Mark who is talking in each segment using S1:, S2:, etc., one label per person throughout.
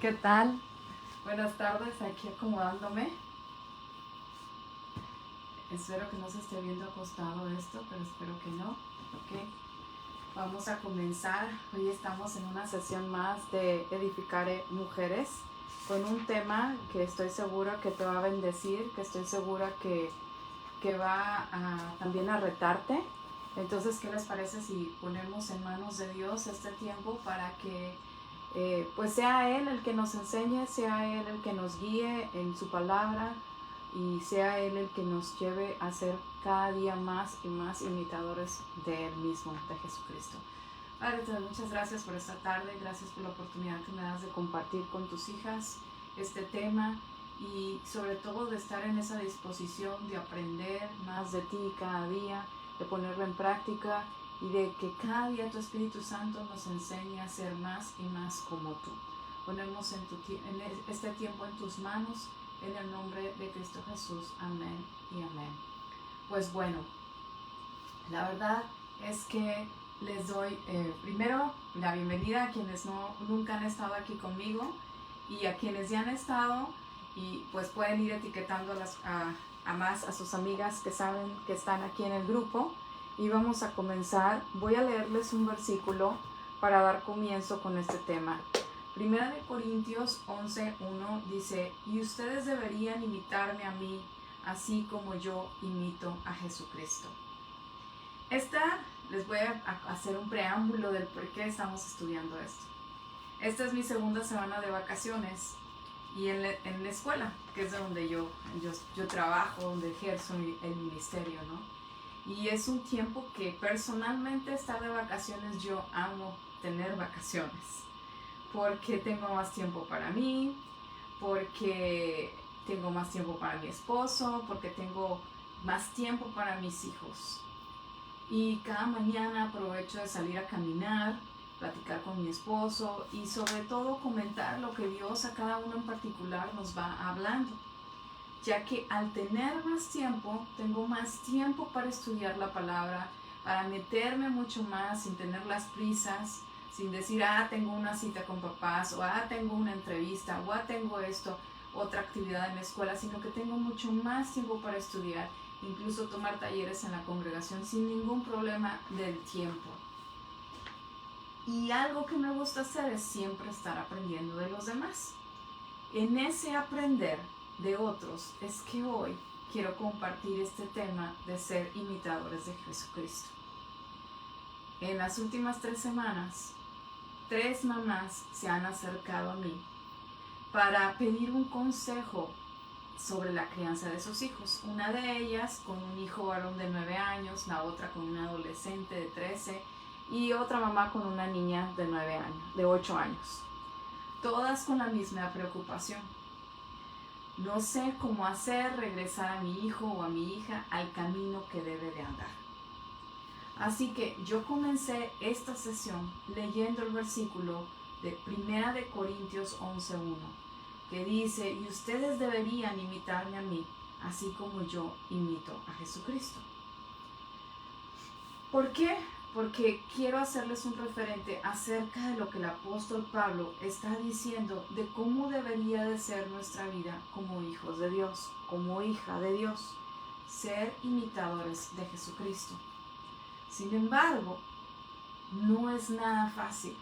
S1: ¿Qué tal? Buenas tardes, aquí acomodándome. Espero que no se esté viendo acostado esto, pero espero que no. Ok, vamos a comenzar. Hoy estamos en una sesión más de Edificar Mujeres con un tema que estoy segura que te va a bendecir, que estoy segura que va también a retarte. Entonces, ¿qué les parece si ponemos en manos de Dios este tiempo para que pues sea Él el que nos enseñe, sea Él el que nos guíe en su palabra y sea Él el que nos lleve a ser cada día más y más imitadores de Él mismo, de Jesucristo? Padre, te doy muchas gracias por esta tarde, gracias por la oportunidad que me das de compartir con tus hijas este tema y sobre todo de estar en esa disposición de aprender más de ti cada día, de ponerlo en práctica y de que cada día tu Espíritu Santo nos enseñe a ser más y más como tú. Ponemos en este tiempo en tus manos, en el nombre de Cristo Jesús. Amén y amén. Pues bueno, la verdad es que les doy primero la bienvenida a quienes nunca han estado aquí conmigo y a quienes ya han estado y pues pueden ir etiquetando a sus amigas que saben que están aquí en el grupo. Y vamos a comenzar. Voy a leerles un versículo para dar comienzo con este tema. Primera de Corintios 11:1 dice: y ustedes deberían imitarme a mí, así como yo imito a Jesucristo. Les voy a hacer un preámbulo del por qué estamos estudiando esto. Esta es mi segunda semana de vacaciones y en la escuela, que es de donde yo trabajo, donde ejerzo el ministerio, ¿no? Y es un tiempo que personalmente estar de vacaciones, yo amo tener vacaciones, porque tengo más tiempo para mí, porque tengo más tiempo para mi esposo, porque tengo más tiempo para mis hijos. Y cada mañana aprovecho de salir a caminar, platicar con mi esposo y sobre todo comentar lo que Dios a cada uno en particular nos va hablando, ya que al tener más tiempo, tengo más tiempo para estudiar la palabra, para meterme mucho más sin tener las prisas, sin decir, tengo una cita con papás, o tengo una entrevista, o tengo esto, otra actividad en la escuela, sino que tengo mucho más tiempo para estudiar, incluso tomar talleres en la congregación sin ningún problema del tiempo. Y algo que me gusta hacer es siempre estar aprendiendo de los demás. En ese aprender de otros es que hoy quiero compartir este tema de ser imitadores de Jesucristo. En las últimas 3 semanas, 3 mamás se han acercado a mí para pedir un consejo sobre la crianza de sus hijos. Una de ellas con un hijo varón de 9 años, la otra con un adolescente de 13 y otra mamá con una niña de 8 años. Todas con la misma preocupación. No sé cómo hacer regresar a mi hijo o a mi hija al camino que debe de andar. Así que yo comencé esta sesión leyendo el versículo de 1 de Corintios 11:1, que dice: y ustedes deberían imitarme a mí, así como yo imito a Jesucristo. ¿Por qué? Porque quiero hacerles un referente acerca de lo que el apóstol Pablo está diciendo de cómo debería de ser nuestra vida como hijos de Dios, como hija de Dios, ser imitadores de Jesucristo. Sin embargo, no es nada fácil.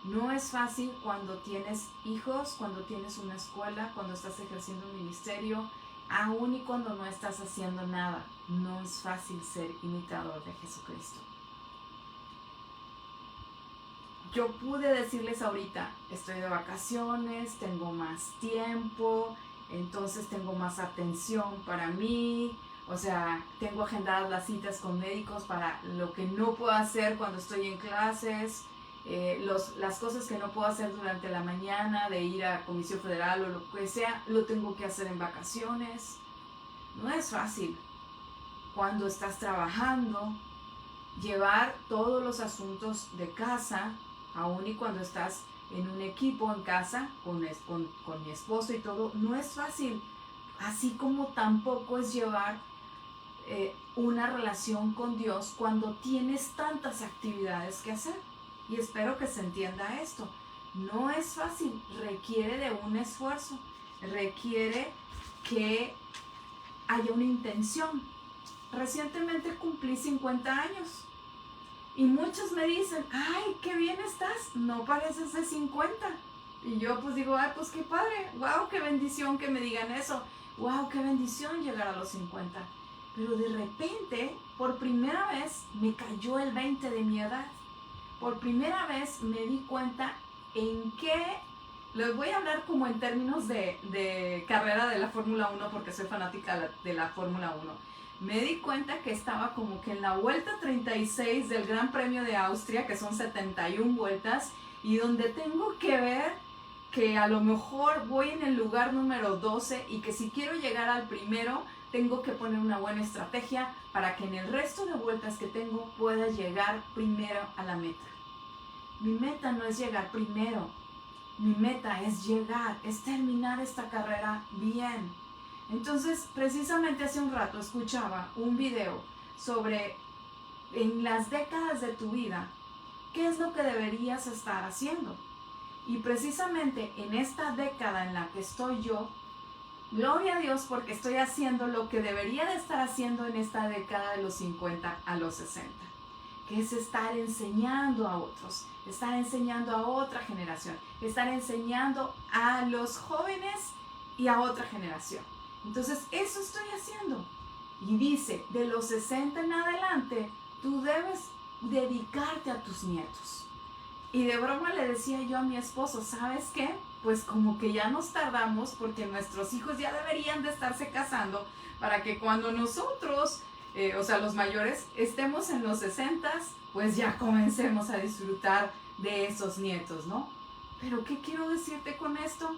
S1: No es fácil cuando tienes hijos, cuando tienes una escuela, cuando estás ejerciendo un ministerio, aún y cuando no estás haciendo nada. No es fácil ser imitador de Jesucristo. Yo pude decirles ahorita, estoy de vacaciones, tengo más tiempo, entonces tengo más atención para mí, o sea, tengo agendadas las citas con médicos para lo que no puedo hacer cuando estoy en clases, las cosas que no puedo hacer durante la mañana, de ir a Comisión Federal o lo que sea, lo tengo que hacer en vacaciones. No es fácil cuando estás trabajando, llevar todos los asuntos de casa, aún y cuando estás en un equipo en casa con mi esposo y todo, no es fácil. Así como tampoco es llevar una relación con Dios cuando tienes tantas actividades que hacer. Y espero que se entienda esto. No es fácil, requiere de un esfuerzo, requiere que haya una intención. Recientemente cumplí 50 años y muchos me dicen, ay, qué bien estás, no pareces de 50. Y yo pues digo, ay, pues qué padre, wow, qué bendición que me digan eso, wow, qué bendición llegar a los 50. Pero de repente, por primera vez, me cayó el 20 de mi edad. Por primera vez me di cuenta en qué, les voy a hablar como en términos de carrera de la Fórmula 1 porque soy fanática de la Fórmula 1. Me di cuenta que estaba como que en la vuelta 36 del Gran Premio de Austria, que son 71 vueltas, y donde tengo que ver que a lo mejor voy en el lugar número 12 y que si quiero llegar al primero, tengo que poner una buena estrategia para que en el resto de vueltas que tengo pueda llegar primero a la meta. Mi meta no es llegar primero, mi meta es llegar, es terminar esta carrera bien. Entonces, precisamente hace un rato escuchaba un video sobre en las décadas de tu vida, ¿qué es lo que deberías estar haciendo? Y precisamente en esta década en la que estoy yo, gloria a Dios porque estoy haciendo lo que debería de estar haciendo en esta década de los 50 a los 60, que es estar enseñando a otros, estar enseñando a otra generación, estar enseñando a los jóvenes y a otra generación. Entonces, eso estoy haciendo. Y dice, de los 60 en adelante, tú debes dedicarte a tus nietos. Y de broma le decía yo a mi esposo, ¿sabes qué? Pues como que ya nos tardamos porque nuestros hijos ya deberían de estarse casando para que cuando nosotros, o sea, los mayores, estemos en los 60, pues ya comencemos a disfrutar de esos nietos, ¿no? Pero ¿qué quiero decirte con esto?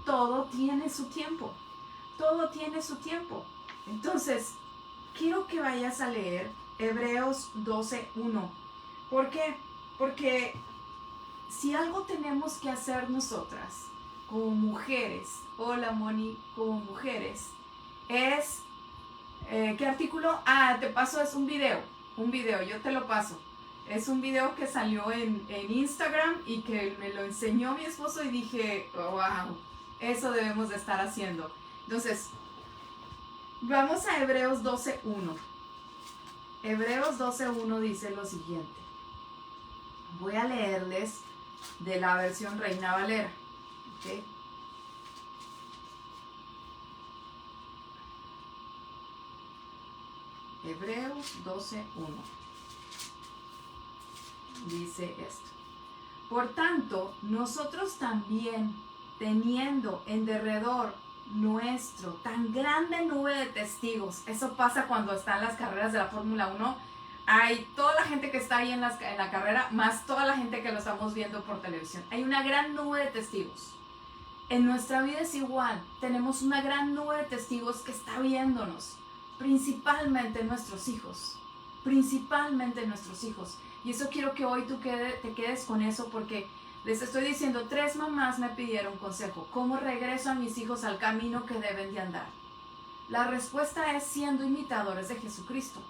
S1: Todo tiene su tiempo. Todo tiene su tiempo. Entonces, quiero que vayas a leer Hebreos 12:1. ¿Por qué? Porque si algo tenemos que hacer nosotras como mujeres, hola Moni, como mujeres, es, ¿qué artículo? Ah, te paso, es un video, yo te lo paso. Es un video que salió en Instagram y que me lo enseñó mi esposo y dije, wow, eso debemos de estar haciendo. Entonces, vamos a Hebreos 12:1. Hebreos 12:1 dice lo siguiente. Voy a leerles de la versión Reina Valera. ¿Okay? Hebreos 12:1. Dice esto. Por tanto, nosotros también, teniendo en derredor nuestro tan grande nube de testigos, eso pasa cuando están las carreras de la Fórmula 1, hay toda la gente que está ahí en la carrera, más toda la gente que lo estamos viendo por televisión. Hay una gran nube de testigos. En nuestra vida es igual, tenemos una gran nube de testigos que está viéndonos, principalmente nuestros hijos, Y eso quiero que hoy tú te quedes con eso porque les estoy diciendo, 3 mamás me pidieron consejo. ¿Cómo regreso a mis hijos al camino que deben de andar? La respuesta es siendo imitadores de Jesucristo.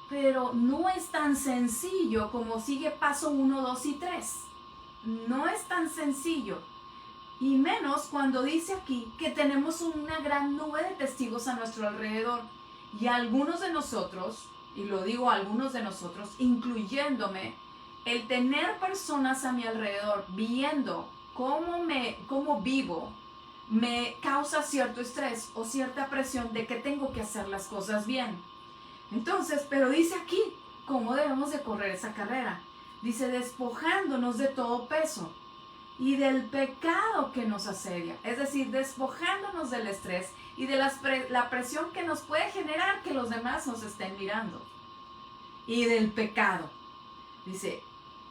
S1: Pero no es tan sencillo como sigue paso 1, 2 y 3. No es tan sencillo. Y menos cuando dice aquí que tenemos una gran nube de testigos a nuestro alrededor. Y algunos de nosotros, y lo digo algunos de nosotros, incluyéndome, el tener personas a mi alrededor viendo cómo vivo, me causa cierto estrés o cierta presión de que tengo que hacer las cosas bien. Entonces, pero dice aquí, ¿cómo debemos de correr esa carrera? Dice, despojándonos de todo peso y del pecado que nos asedia. Es decir, despojándonos del estrés y de la presión que nos puede generar que los demás nos estén mirando. Y del pecado. Dice,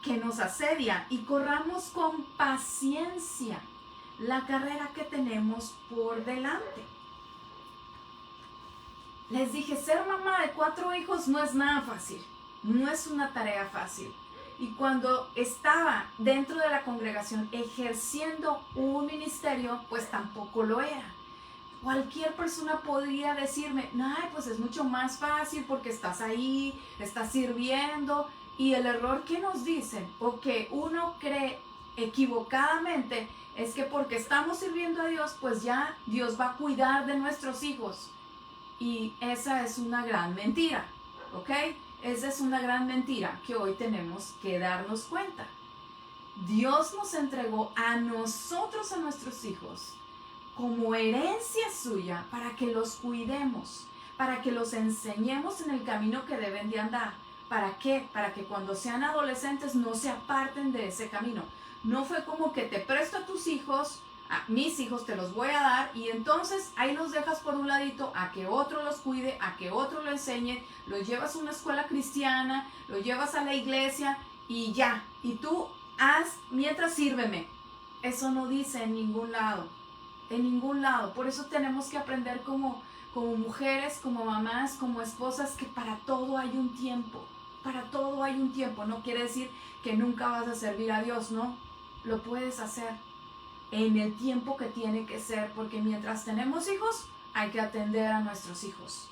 S1: que nos asedia y corramos con paciencia la carrera que tenemos por delante. Les dije, ser mamá de 4 hijos no es nada fácil, no es una tarea fácil. Y cuando estaba dentro de la congregación ejerciendo un ministerio, pues tampoco lo era. Cualquier persona podría decirme, ay, pues es mucho más fácil porque estás ahí, estás sirviendo. Y el error que nos dicen, o que uno cree equivocadamente es que porque estamos sirviendo a Dios, pues ya Dios va a cuidar de nuestros hijos. Y esa es una gran mentira, ¿ok? Esa es una gran mentira que hoy tenemos que darnos cuenta. Dios nos entregó a nosotros, a nuestros hijos, como herencia suya para que los cuidemos, para que los enseñemos en el camino que deben de andar. ¿Para qué? Para que cuando sean adolescentes no se aparten de ese camino. No fue como que te presto a tus hijos, a mis hijos te los voy a dar y entonces ahí los dejas por un ladito a que otro los cuide, a que otro lo enseñe, los llevas a una escuela cristiana, los llevas a la iglesia y ya. Y tú haz mientras sírveme. Eso no dice en ningún lado. En ningún lado. Por eso tenemos que aprender como mujeres, como mamás, como esposas, que para todo hay un tiempo. Para todo hay un tiempo. No quiere decir que nunca vas a servir a Dios, ¿no? Lo puedes hacer en el tiempo que tiene que ser, porque mientras tenemos hijos, hay que atender a nuestros hijos.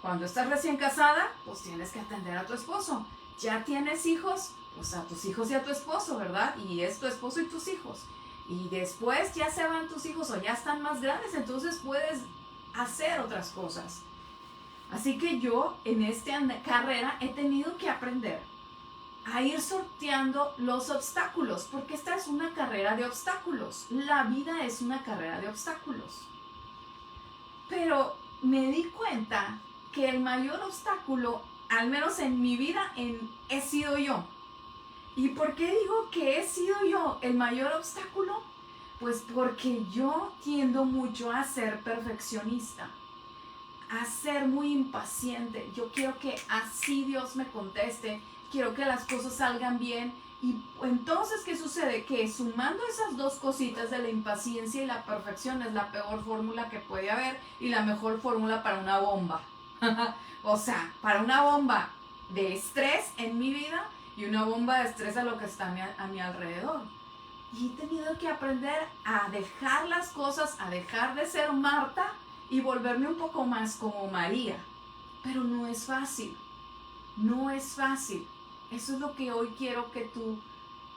S1: Cuando estás recién casada, pues tienes que atender a tu esposo. Ya tienes hijos, pues a tus hijos y a tu esposo, ¿verdad? Y es tu esposo y tus hijos. Y después ya se van tus hijos o ya están más grandes, entonces puedes hacer otras cosas. Así que yo en esta carrera he tenido que aprender a ir sorteando los obstáculos, porque esta es una carrera de obstáculos. La vida es una carrera de obstáculos. Pero me di cuenta que el mayor obstáculo, al menos en mi vida, he sido yo. ¿Y por qué digo que he sido yo el mayor obstáculo? Pues porque yo tiendo mucho a ser perfeccionista, a ser muy impaciente. Yo quiero que así Dios me conteste, quiero que las cosas salgan bien. Y entonces, ¿qué sucede? Que sumando esas dos cositas de la impaciencia y la perfección es la peor fórmula que puede haber y la mejor fórmula para una bomba. O sea, para una bomba de estrés en mi vida y una bomba de estrés a lo que está a mi alrededor. Y he tenido que aprender a dejar las cosas, a dejar de ser Marta y volverme un poco más como María. Pero no es fácil, no es fácil. Eso es lo que hoy quiero que tú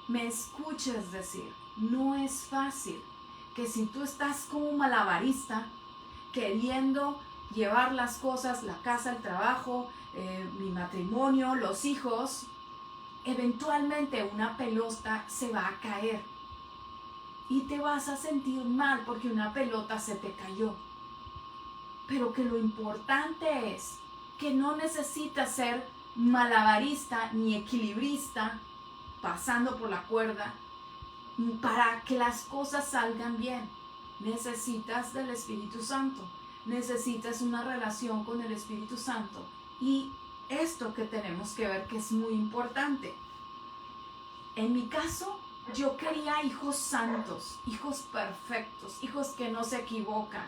S1: me escuches decir. No es fácil. Que si tú estás como un malabarista, queriendo llevar las cosas, la casa, el trabajo, mi matrimonio, los hijos, eventualmente una pelota se va a caer. Y te vas a sentir mal porque una pelota se te cayó. Pero que lo importante es que no necesitas ser malabarista ni equilibrista pasando por la cuerda para que las cosas salgan bien. Necesitas del Espíritu Santo, necesitas una relación con el Espíritu Santo y esto que tenemos que ver que es muy importante. En mi caso, yo quería hijos santos, hijos perfectos, hijos que no se equivocan.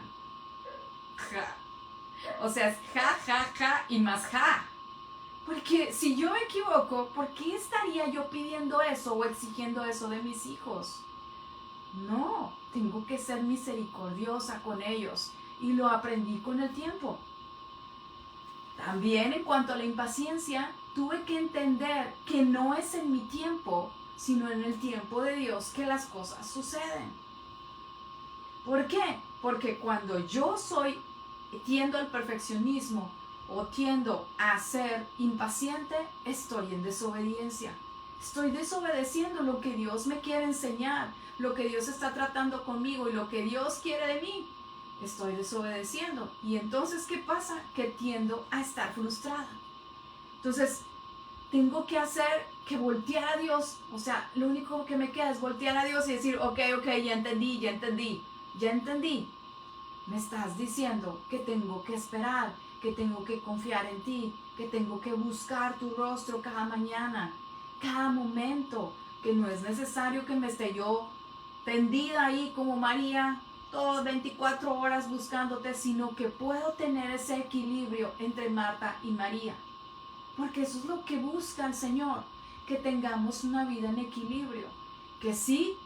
S1: Ja. O sea, es ja, ja, ja y más ja. Porque si yo me equivoco, ¿por qué estaría yo pidiendo eso o exigiendo eso de mis hijos? No, tengo que ser misericordiosa con ellos y lo aprendí con el tiempo. También en cuanto a la impaciencia, tuve que entender que no es en mi tiempo, sino en el tiempo de Dios que las cosas suceden. ¿Por qué? Porque cuando yo tiendo al perfeccionismo o tiendo a ser impaciente, estoy en desobediencia. Estoy desobedeciendo lo que Dios me quiere enseñar, lo que Dios está tratando conmigo y lo que Dios quiere de mí. Estoy desobedeciendo. Y entonces, ¿qué pasa? Que tiendo a estar frustrada. Entonces, tengo que hacer que voltear a Dios. O sea, lo único que me queda es voltear a Dios y decir, ok, ya entendí. Me estás diciendo que tengo que esperar, que tengo que confiar en ti, que tengo que buscar tu rostro cada mañana, cada momento, que no es necesario que me esté yo tendida ahí como María, todas 24 horas buscándote, sino que puedo tener ese equilibrio entre Marta y María. Porque eso es lo que busca el Señor, que tengamos una vida en equilibrio, que sí,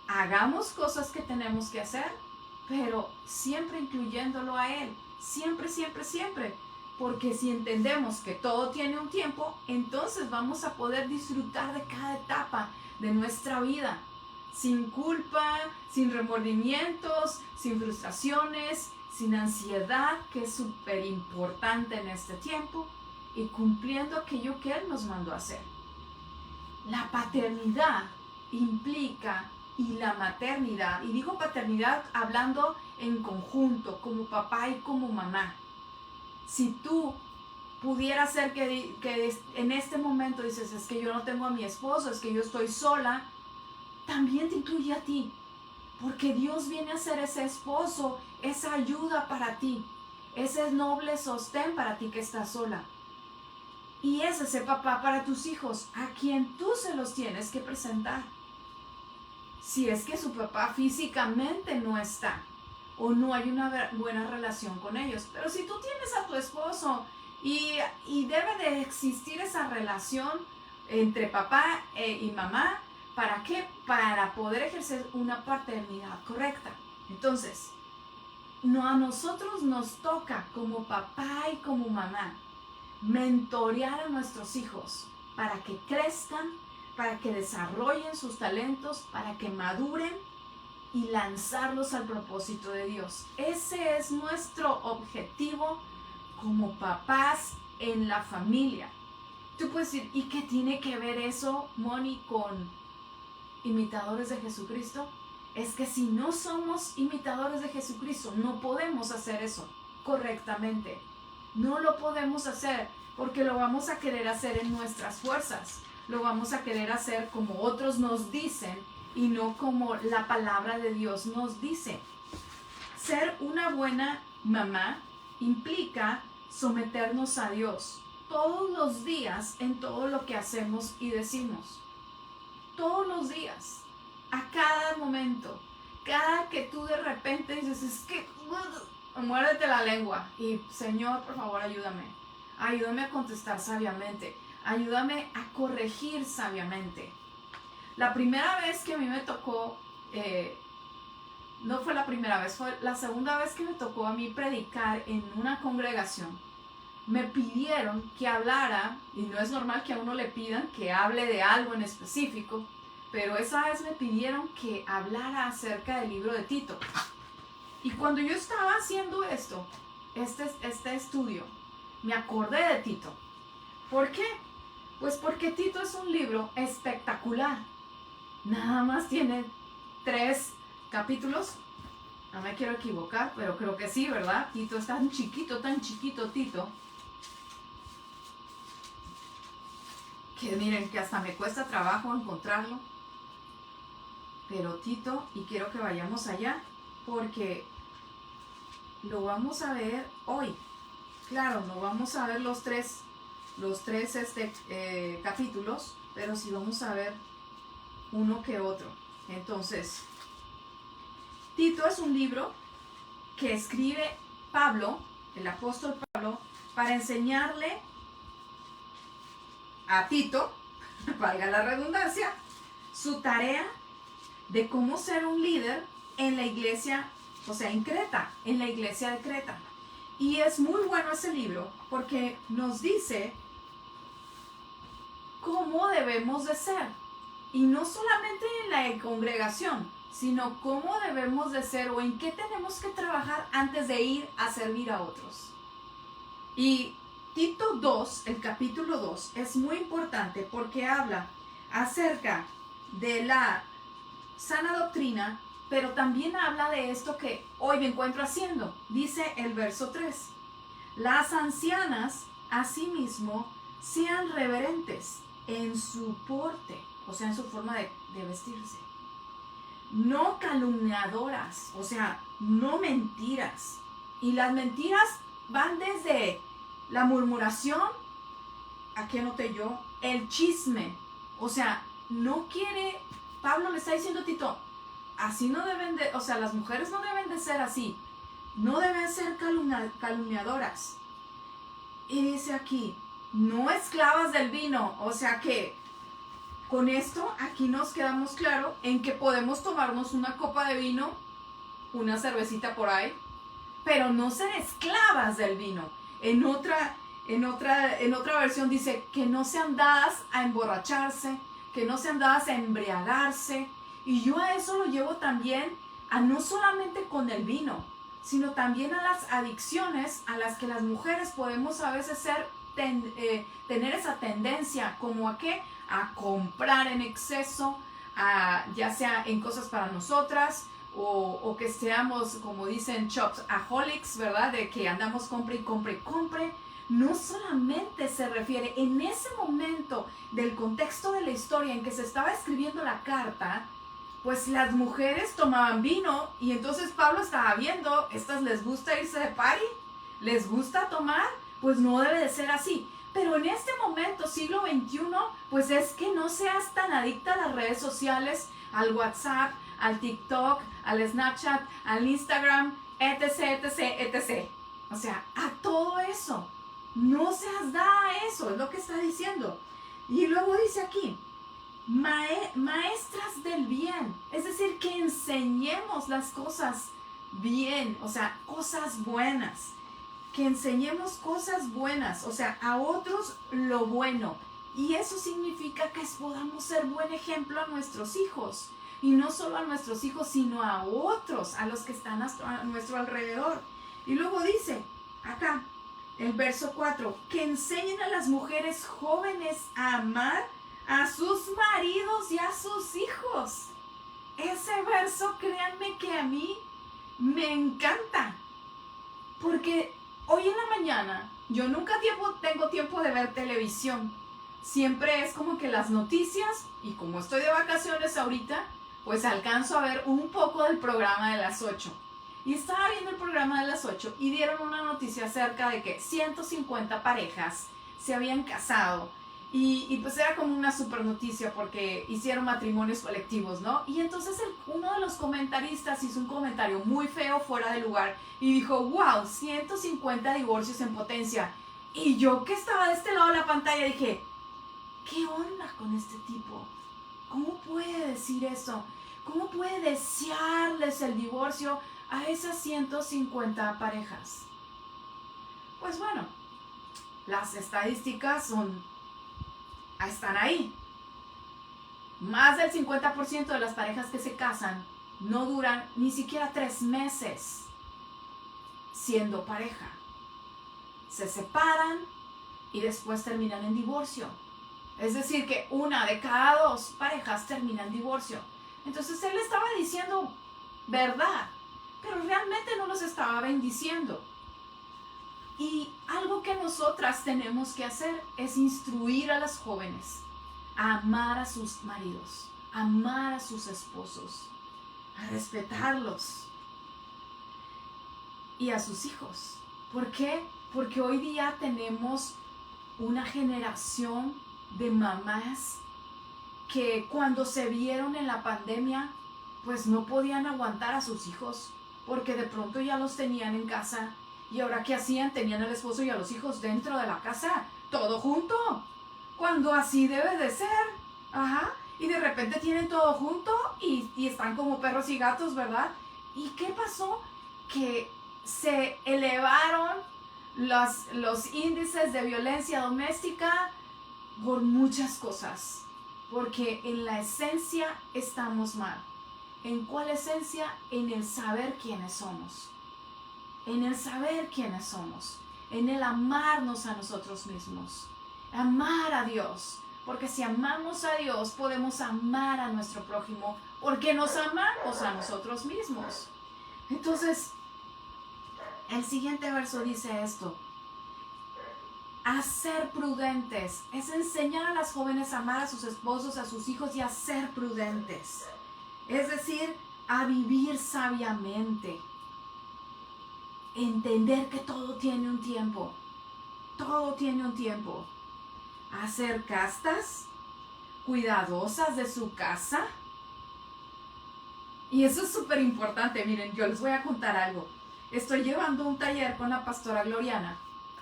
S1: hagamos cosas que tenemos que hacer, pero siempre incluyéndolo a Él, siempre, porque si entendemos que todo tiene un tiempo, entonces vamos a poder disfrutar de cada etapa, de nuestra vida, sin culpa, sin remordimientos, sin frustraciones, sin ansiedad, que es súper importante en este tiempo, y cumpliendo aquello que Él nos mandó a hacer. La paternidad implica, y la maternidad, y digo paternidad hablando en conjunto, como papá y como mamá. Si tú pudieras ser que en este momento dices, es que yo no tengo a mi esposo, es que yo estoy sola, también te incluye a ti, porque Dios viene a ser ese esposo, esa ayuda para ti, ese noble sostén para ti que estás sola. Y es ese papá para tus hijos, a quien tú se los tienes que presentar. Si es que su papá físicamente no está, o no hay una buena relación con ellos. Pero si tú tienes a tu esposo y debe de existir esa relación entre papá y mamá, ¿para qué? Para poder ejercer una paternidad correcta. Entonces, a nosotros nos toca como papá y como mamá mentorear a nuestros hijos para que crezcan, para que desarrollen sus talentos, para que maduren y lanzarlos al propósito de Dios. Ese es nuestro objetivo como papás en la familia. Tú puedes decir, ¿y qué tiene que ver eso, Moni, con imitadores de Jesucristo? Es que si no somos imitadores de Jesucristo, no podemos hacer eso correctamente. No lo podemos hacer porque lo vamos a querer hacer en nuestras fuerzas. Lo vamos a querer hacer como otros nos dicen y no como la palabra de Dios nos dice. Ser una buena mamá implica someternos a Dios todos los días en todo lo que hacemos y decimos. Todos los días, a cada momento, cada que tú de repente dices, es que muérdete la lengua y Señor, por favor, ayúdame a contestar sabiamente, ayúdame a corregir sabiamente. La primera vez que a mí me tocó, no fue la primera vez, fue la segunda vez que me tocó a mí predicar en una congregación. Me pidieron que hablara, y no es normal que a uno le pidan que hable de algo en específico, pero esa vez me pidieron que hablara acerca del libro de Tito. Y cuando yo estaba haciendo este estudio, me acordé de Tito. ¿Por qué? Pues porque Tito es un libro espectacular. Nada más tiene 3 capítulos. No me quiero equivocar, pero creo que sí, ¿verdad? Tito es tan chiquito, Tito, que miren que hasta me cuesta trabajo encontrarlo. Pero Tito, y quiero que vayamos allá, porque lo vamos a ver hoy. Claro, no vamos a ver los tres capítulos, pero sí vamos a ver uno que otro. Entonces, Tito es un libro que escribe Pablo, el apóstol Pablo, para enseñarle a Tito, valga la redundancia, su tarea de cómo ser un líder en la iglesia, o sea, en Creta, en la iglesia de Creta. Y es muy bueno ese libro porque nos dice cómo debemos de ser. Y no solamente en la congregación, sino cómo debemos de ser o en qué tenemos que trabajar antes de ir a servir a otros. Y Tito 2, el capítulo 2, es muy importante porque habla acerca de la sana doctrina, pero también habla de esto que hoy me encuentro haciendo. Dice el verso 3. Las ancianas, asimismo, sean reverentes en su porte, o sea, en su forma de vestirse. No calumniadoras, o sea, no mentiras. Y las mentiras van desde la murmuración, aquí anoté yo, el chisme. O sea, no quiere, Pablo le está diciendo a Tito, así no deben de, o sea, las mujeres no deben de ser así. No deben ser calumniadoras. Y dice aquí, no esclavas del vino. O sea que con esto aquí nos quedamos claro en que podemos tomarnos una copa de vino, una cervecita por ahí, pero no ser esclavas del vino. En otra versión dice que no sean dadas a emborracharse, que no sean dadas a embriagarse. Y yo a eso lo llevo también a no solamente con el vino, sino también a las adicciones a las que las mujeres podemos a veces tener esa tendencia, como a qué, a comprar en exceso, ya sea en cosas para nosotras, o que seamos, como dicen shopaholics, ¿verdad? De que andamos compre y compre y compre. No solamente se refiere en ese momento del contexto de la historia en que se estaba escribiendo la carta, pues las mujeres tomaban vino y entonces Pablo estaba viendo, ¿estas les gusta irse de party? ¿Les gusta tomar? Pues no debe de ser así. Pero en este momento, siglo XXI, pues es que no seas tan adicta a las redes sociales, al WhatsApp, al TikTok, al Snapchat, al Instagram, etc, etc, etc. O sea, a todo eso. No seas dada a eso, es lo que está diciendo. Y luego dice aquí, maestras del bien. Es decir, que enseñemos las cosas bien, o sea, cosas buenas. Que enseñemos cosas buenas, o sea, a otros lo bueno. Y eso significa que podamos ser buen ejemplo a nuestros hijos. Y no solo a nuestros hijos, sino a otros, a los que están a nuestro alrededor. Y luego dice, acá, el verso 4, que enseñen a las mujeres jóvenes a amar a sus maridos y a sus hijos. Ese verso, créanme que a mí me encanta. Porque hoy en la mañana, yo nunca tengo tiempo de ver televisión. Siempre es como que las noticias, y como estoy de vacaciones ahorita, pues alcanzo a ver un poco del programa de las 8. Y estaba viendo el programa de las 8 y dieron una noticia acerca de que 150 parejas se habían casado. Y pues era como una super noticia porque hicieron matrimonios colectivos, ¿no? Y entonces uno de los comentaristas hizo un comentario muy feo, fuera de lugar, y dijo, wow, 150 divorcios en potencia. Y yo que estaba de este lado de la pantalla dije, ¿qué onda con este tipo? ¿Cómo puede decir eso? ¿Cómo puede desearles el divorcio a esas 150 parejas? Pues bueno, las estadísticas están ahí. Más del 50% de las parejas que se casan no duran ni siquiera 3 meses siendo pareja. Se separan y después terminan en divorcio. Es decir, que 1 de cada 2 parejas termina en divorcio. Entonces él estaba diciendo verdad, pero realmente no los estaba bendiciendo. Y algo que nosotras tenemos que hacer es instruir a las jóvenes a amar a sus maridos, a amar a sus esposos, a respetarlos y a sus hijos. ¿Por qué? Porque hoy día tenemos una generación de mamás que cuando se vieron en la pandemia, pues no podían aguantar a sus hijos, porque de pronto ya los tenían en casa. ¿Y ahora qué hacían? Tenían al esposo y a los hijos dentro de la casa, todo junto, cuando así debe de ser. Ajá. Y de repente tienen todo junto y están como perros y gatos, ¿verdad? ¿Y qué pasó? Que se elevaron los índices de violencia doméstica por muchas cosas, porque en la esencia estamos mal. ¿En cuál esencia? En el saber quiénes somos. En el saber quiénes somos, en el amarnos a nosotros mismos, amar a Dios, porque si amamos a Dios podemos amar a nuestro prójimo, porque nos amamos a nosotros mismos. Entonces, el siguiente verso dice esto, a ser prudentes, es enseñar a las jóvenes a amar a sus esposos, a sus hijos y a ser prudentes, es decir, a vivir sabiamente. Entender que todo tiene un tiempo. Todo tiene un tiempo. A ser castas, cuidadosas de su casa. Y eso es súper importante. Miren, yo les voy a contar algo. Estoy llevando un taller con la pastora Gloriana,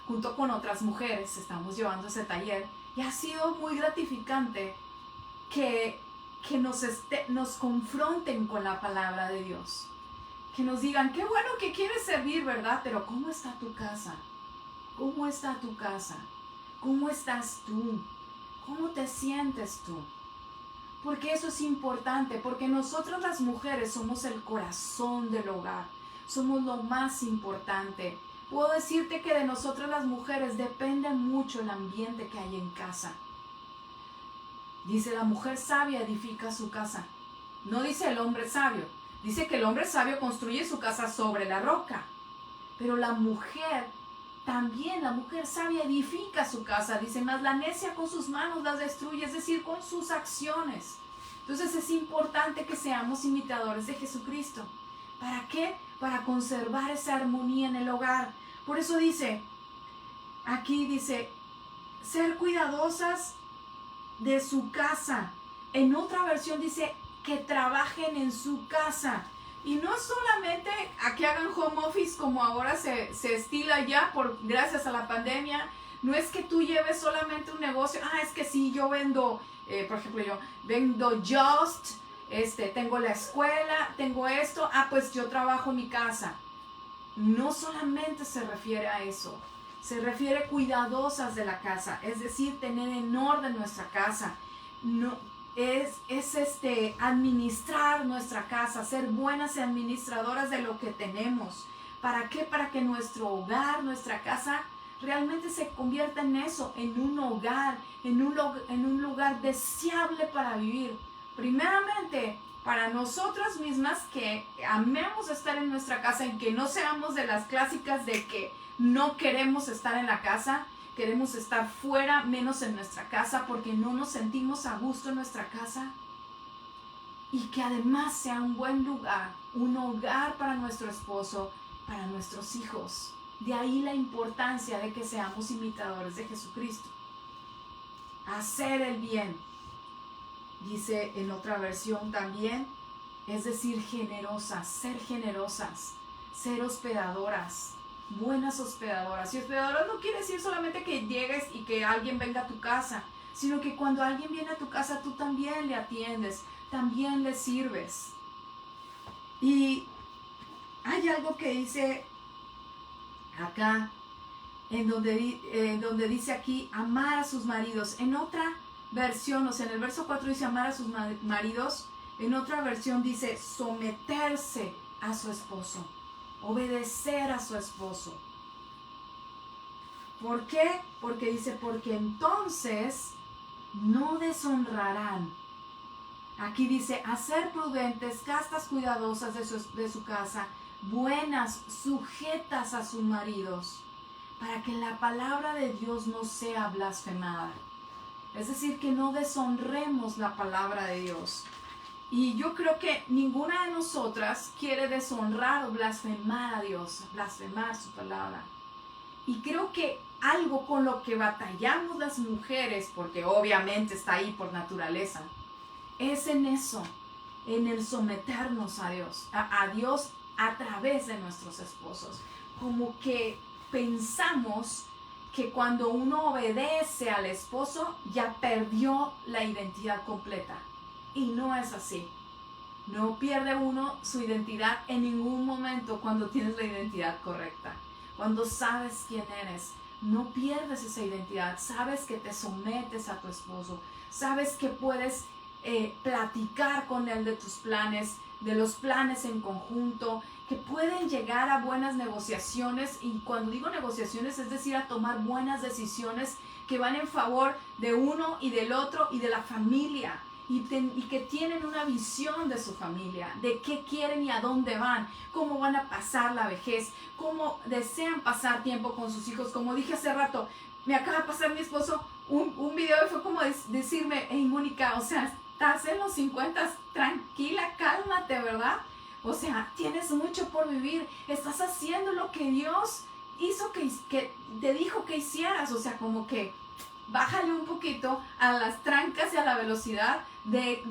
S1: junto con otras mujeres. Estamos llevando ese taller. Y ha sido muy gratificante que nos confronten con la palabra de Dios. Que nos digan, qué bueno que quieres servir, ¿verdad? Pero ¿cómo está tu casa? ¿Cómo está tu casa? ¿Cómo estás tú? ¿Cómo te sientes tú? Porque eso es importante, porque nosotras las mujeres somos el corazón del hogar, somos lo más importante. Puedo decirte que de nosotras las mujeres depende mucho el ambiente que hay en casa. Dice, la mujer sabia edifica su casa. No dice el hombre sabio, dice que el hombre sabio construye su casa sobre la roca. Pero la mujer, también la mujer sabia edifica su casa. Dice, mas la necia con sus manos las destruye, es decir, con sus acciones. Entonces es importante que seamos imitadores de Jesucristo. ¿Para qué? Para conservar esa armonía en el hogar. Por eso dice, aquí dice, ser cuidadosas de su casa. En otra versión dice, que trabajen en su casa. Y no solamente a que hagan home office como ahora se estila ya gracias a la pandemia. No es que tú lleves solamente un negocio. Es que sí, yo vendo, por ejemplo, yo vendo Just, tengo la escuela, tengo esto. Pues yo trabajo en mi casa. No solamente se refiere a eso. Se refiere cuidadosas de la casa. Es decir, tener en orden nuestra casa. No, es administrar nuestra casa, ser buenas administradoras de lo que tenemos. ¿Para qué? Para que nuestro hogar, nuestra casa, realmente se convierta en eso, en un hogar, en un lugar deseable para vivir. Primeramente, para nosotras mismas, que amemos estar en nuestra casa y que no seamos de las clásicas de que no queremos estar en la casa, queremos estar fuera, menos en nuestra casa, porque no nos sentimos a gusto en nuestra casa. Y que además sea un buen lugar, un hogar para nuestro esposo, para nuestros hijos. De ahí la importancia de que seamos imitadores de Jesucristo. Hacer el bien. Dice en otra versión también, es decir, generosas, ser hospedadoras. Buenas hospedadoras. Y hospedadoras no quiere decir solamente que llegues y que alguien venga a tu casa, sino que cuando alguien viene a tu casa tú también le atiendes, también le sirves. Y hay algo que dice acá, en donde dice aquí, amar a sus maridos. En otra versión, o sea, en el verso 4 dice amar a sus maridos, en otra versión dice someterse a su esposo. Obedecer a su esposo. ¿Por qué? Porque dice, porque entonces no deshonrarán. Aquí dice, a ser prudentes, castas, cuidadosas de su casa, buenas, sujetas a sus maridos, para que la palabra de Dios no sea blasfemada. Es decir, que no deshonremos la palabra de Dios. Y yo creo que ninguna de nosotras quiere deshonrar o blasfemar a Dios, blasfemar su palabra. Y creo que algo con lo que batallamos las mujeres, porque obviamente está ahí por naturaleza, es en eso, en el someternos a Dios a través de nuestros esposos. Como que pensamos que cuando uno obedece al esposo ya perdió la identidad completa. Y no es así. No pierde uno su identidad en ningún momento cuando tienes la identidad correcta. Cuando sabes quién eres, no pierdes esa identidad. Sabes que te sometes a tu esposo. Sabes que puedes platicar con él de tus planes, de los planes en conjunto, que pueden llegar a buenas negociaciones. Y cuando digo negociaciones, es decir, a tomar buenas decisiones que van en favor de uno y del otro y de la familia. Y que tienen una visión de su familia, de qué quieren y a dónde van, cómo van a pasar la vejez, cómo desean pasar tiempo con sus hijos. Como dije hace rato, me acaba de pasar mi esposo un video y fue como decirme, hey Mónica, o sea, estás en los 50, tranquila, cálmate, ¿verdad? O sea, tienes mucho por vivir, estás haciendo lo que Dios hizo que te dijo que hicieras, o sea, como que bájale un poquito a las trancas y a la velocidad de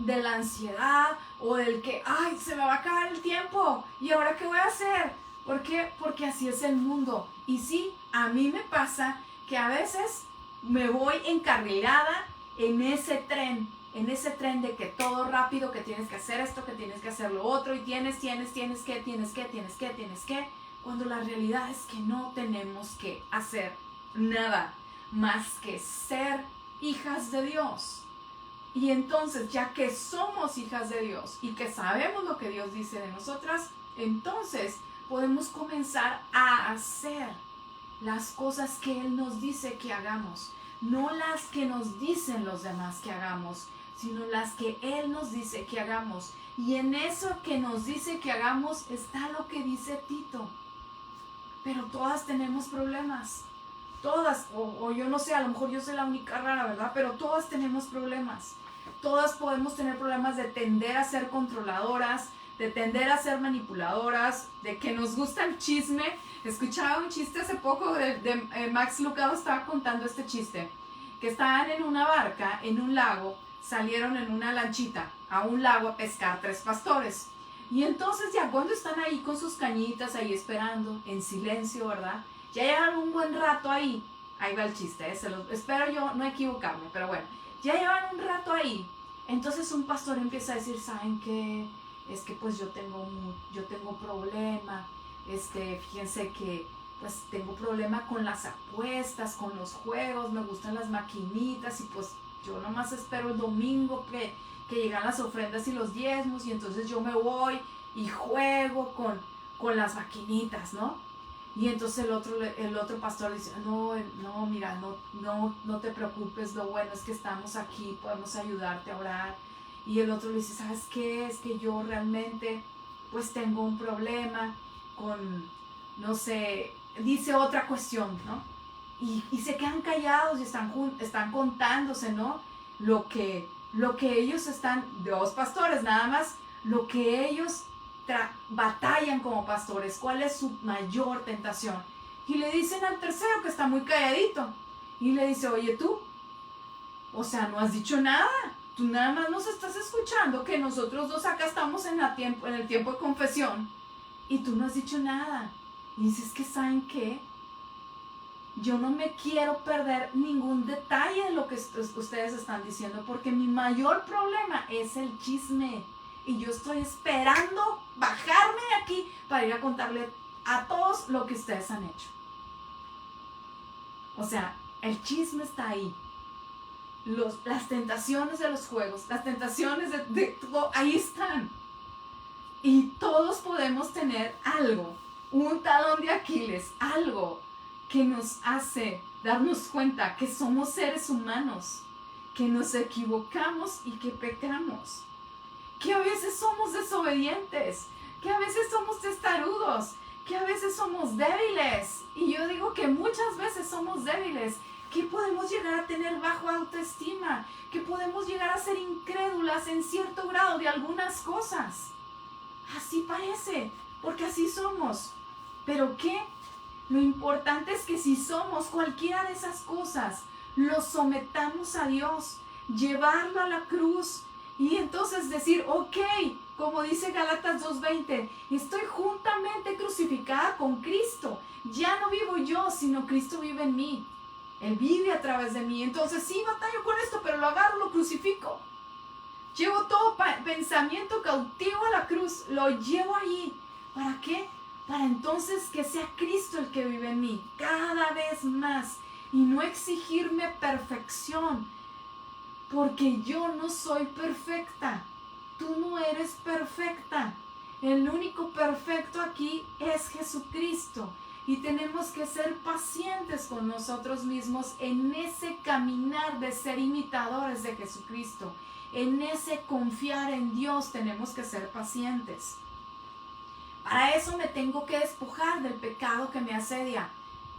S1: la ansiedad o del que, ay, se me va a acabar el tiempo y ahora qué voy a hacer. ¿Por qué? Porque así es el mundo. Y sí, a mí me pasa que a veces me voy encarrilada en ese tren de que todo rápido, que tienes que hacer esto, que tienes que hacer lo otro y tienes que, cuando la realidad es que no tenemos que hacer nada más que ser hijas de Dios. Y entonces, ya que somos hijas de Dios y que sabemos lo que Dios dice de nosotras, entonces podemos comenzar a hacer las cosas que Él nos dice que hagamos. No las que nos dicen los demás que hagamos, sino las que Él nos dice que hagamos. Y en eso que nos dice que hagamos está lo que dice Tito. Pero todas tenemos problemas. Todas, o yo no sé, a lo mejor yo soy la única rara, ¿verdad? Pero todas tenemos problemas. Todas podemos tener problemas de tender a ser controladoras, de tender a ser manipuladoras, de que nos gusta el chisme. Escuchaba un chiste hace poco de Max Lucado, estaba contando este chiste, que estaban en una barca, en un lago, salieron en una lanchita a un lago a pescar 3 pastores. Y entonces ya cuando están ahí con sus cañitas, ahí esperando, en silencio, ¿verdad? Ya llevan un buen rato ahí. Ahí va el chiste, espero yo no equivocarme, pero bueno, ya llevan un rato ahí. Entonces un pastor empieza a decir, ¿saben qué? Es que pues yo tengo problema, fíjense que pues tengo problema con las apuestas, con los juegos, me gustan las maquinitas y pues yo nomás espero el domingo que llegan las ofrendas y los diezmos y entonces yo me voy y juego con las maquinitas, ¿no? Y entonces el otro pastor dice, no, mira, no te preocupes, lo bueno es que estamos aquí, podemos ayudarte a orar. Y el otro le dice, ¿sabes qué? Es que yo realmente pues tengo un problema con, no sé, dice otra cuestión, ¿no? Y se quedan callados y están contándose, ¿no? Lo que ellos están, 2 pastores nada más, lo que ellos batallan como pastores, cuál es su mayor tentación. Y le dicen al tercero que está muy calladito, y le dice, oye tú, o sea, no has dicho nada, tú nada más nos estás escuchando, que nosotros 2 acá estamos en el tiempo de confesión, y tú no has dicho nada. Y dices que ¿saben qué? Yo no me quiero perder ningún detalle de lo que ustedes están diciendo, porque mi mayor problema es el chisme. Y yo estoy esperando bajarme de aquí para ir a contarle a todos lo que ustedes han hecho. O sea, el chisme está ahí. Las tentaciones de los juegos, las tentaciones de todo, ahí están. Y todos podemos tener algo, un talón de Aquiles, algo que nos hace darnos cuenta que somos seres humanos, que nos equivocamos y que pecamos. Que a veces somos desobedientes, que a veces somos testarudos, que a veces somos débiles. Y yo digo que muchas veces somos débiles, que podemos llegar a tener bajo autoestima, que podemos llegar a ser incrédulas en cierto grado de algunas cosas. Así parece, porque así somos. ¿Pero qué? Lo importante es que si somos cualquiera de esas cosas, lo sometamos a Dios, llevarlo a la cruz. Y entonces decir, ok, como dice Gálatas 2:20, estoy juntamente crucificada con Cristo. Ya no vivo yo, sino Cristo vive en mí. Él vive a través de mí. Entonces sí batallo con esto, pero lo agarro, lo crucifico. Llevo todo pensamiento cautivo a la cruz, lo llevo allí. ¿Para qué? Para entonces que sea Cristo el que vive en mí, cada vez más. Y no exigirme perfección, porque yo no soy perfecta, tú no eres perfecta. El único perfecto aquí es Jesucristo. Y tenemos que ser pacientes con nosotros mismos en ese caminar de ser imitadores de Jesucristo. En ese confiar en Dios tenemos que ser pacientes. Para eso me tengo que despojar del pecado que me asedia,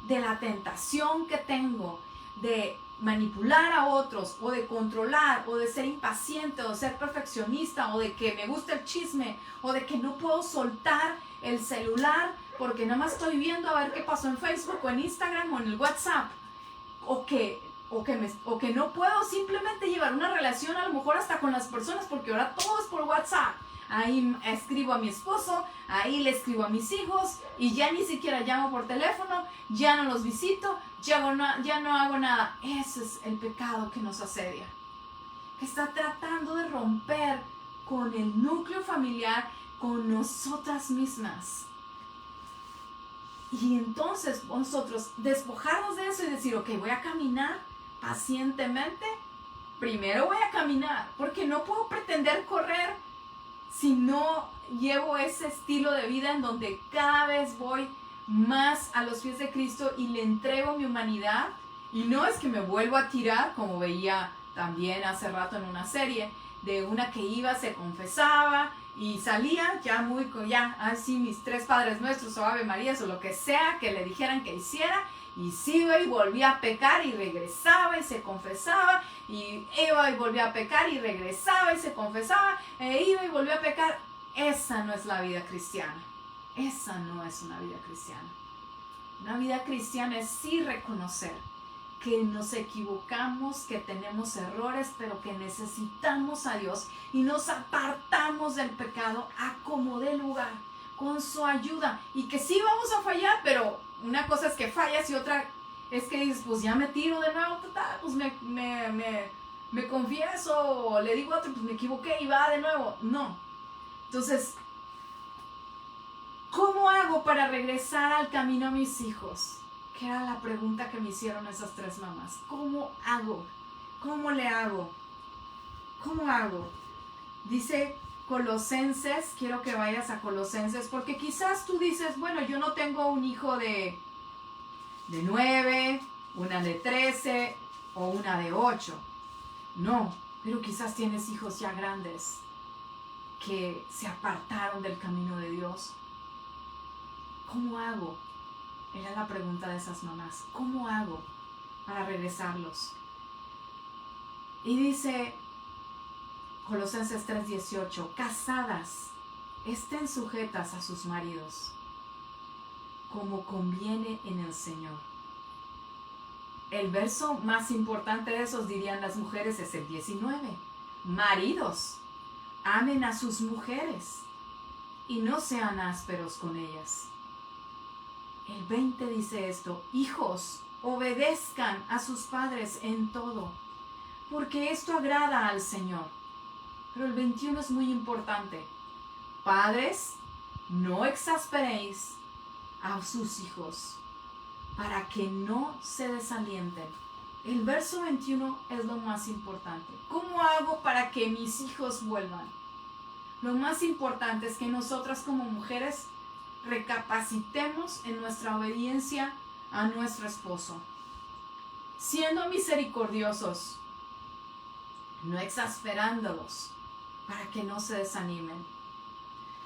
S1: de la tentación que tengo, de manipular a otros, o de controlar, o de ser impaciente, o de ser perfeccionista, o de que me gusta el chisme, o de que no puedo soltar el celular porque nada más estoy viendo a ver qué pasó en Facebook o en Instagram o en el WhatsApp, o que no puedo simplemente llevar una relación a lo mejor hasta con las personas porque ahora todo es por WhatsApp. Ahí escribo a mi esposo, ahí le escribo a mis hijos y ya ni siquiera llamo por teléfono, ya no los visito, ya no hago nada. Ese es el pecado que nos asedia, que está tratando de romper con el núcleo familiar, con nosotras mismas. Y entonces nosotros despojarnos de eso y decir, ok, voy a caminar pacientemente primero voy a caminar, porque no puedo pretender correr si no llevo ese estilo de vida en donde cada vez voy más a los pies de Cristo y le entrego mi humanidad. Y no es que me vuelvo a tirar, como veía también hace rato en una serie, de una que iba, se confesaba y salía ya así mis 3 Padres Nuestros o Ave Marías o lo que sea que le dijeran que hiciera, y se iba y volvía a pecar y regresaba y se confesaba, y iba y volvía a pecar y regresaba y se confesaba, iba y volvía a pecar. Esa no es la vida cristiana. Esa no es una vida cristiana. Una vida cristiana es sí reconocer que nos equivocamos, que tenemos errores, pero que necesitamos a Dios y nos apartamos del pecado a como dé lugar, con su ayuda, y que sí vamos a fallar, pero una cosa es que fallas y otra es que dices, pues ya me tiro de nuevo, pues me confieso, o le digo a otro, pues me equivoqué y va de nuevo. No. Entonces, ¿cómo hago para regresar al camino a mis hijos? Que era la pregunta que me hicieron esas 3 mamás. ¿Cómo hago? ¿Cómo le hago? ¿Cómo hago? Dice Colosenses, quiero que vayas a Colosenses, porque quizás tú dices, bueno, yo no tengo un hijo de 9, una de 13 o una de 8. No, pero quizás tienes hijos ya grandes que se apartaron del camino de Dios. ¿Cómo hago? Era la pregunta de esas mamás. ¿Cómo hago para regresarlos? Y dice Colosenses 3:18, casadas, estén sujetas a sus maridos, como conviene en el Señor. El verso más importante de esos, dirían las mujeres, es el 19. Maridos, amen a sus mujeres y no sean ásperos con ellas. El 20 dice esto, hijos, obedezcan a sus padres en todo, porque esto agrada al Señor. Pero el 21 es muy importante. Padres, no exasperéis a sus hijos, para que no se desalienten. El verso 21 es lo más importante. ¿Cómo hago para que mis hijos vuelvan? Lo más importante es que nosotras como mujeres recapacitemos en nuestra obediencia a nuestro esposo, siendo misericordiosos, no exasperándolos, para que no se desanimen.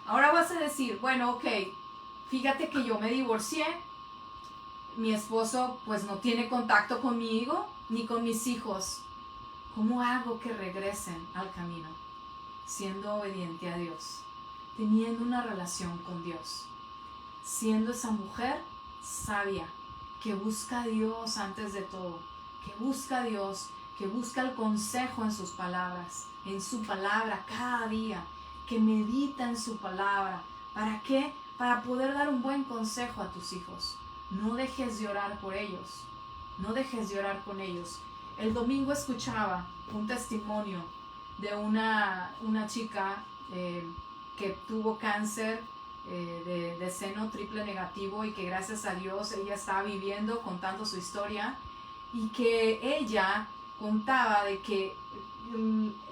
S1: Ahora vas a decir, bueno, ok, fíjate que yo me divorcié, mi esposo pues no tiene contacto conmigo ni con mis hijos. ¿Cómo hago que regresen al camino? Siendo obediente a Dios, teniendo una relación con Dios, siendo esa mujer sabia, que busca a Dios antes de todo, que busca a Dios, que busca el consejo en sus palabras, en su palabra cada día, que medita en su palabra. ¿Para qué? Para poder dar un buen consejo a tus hijos. No dejes de orar por ellos, no dejes de orar con ellos. El domingo escuchaba un testimonio de una chica que tuvo cáncer de seno triple negativo, y que gracias a Dios ella estaba viviendo, contando su historia, y que ella contaba de que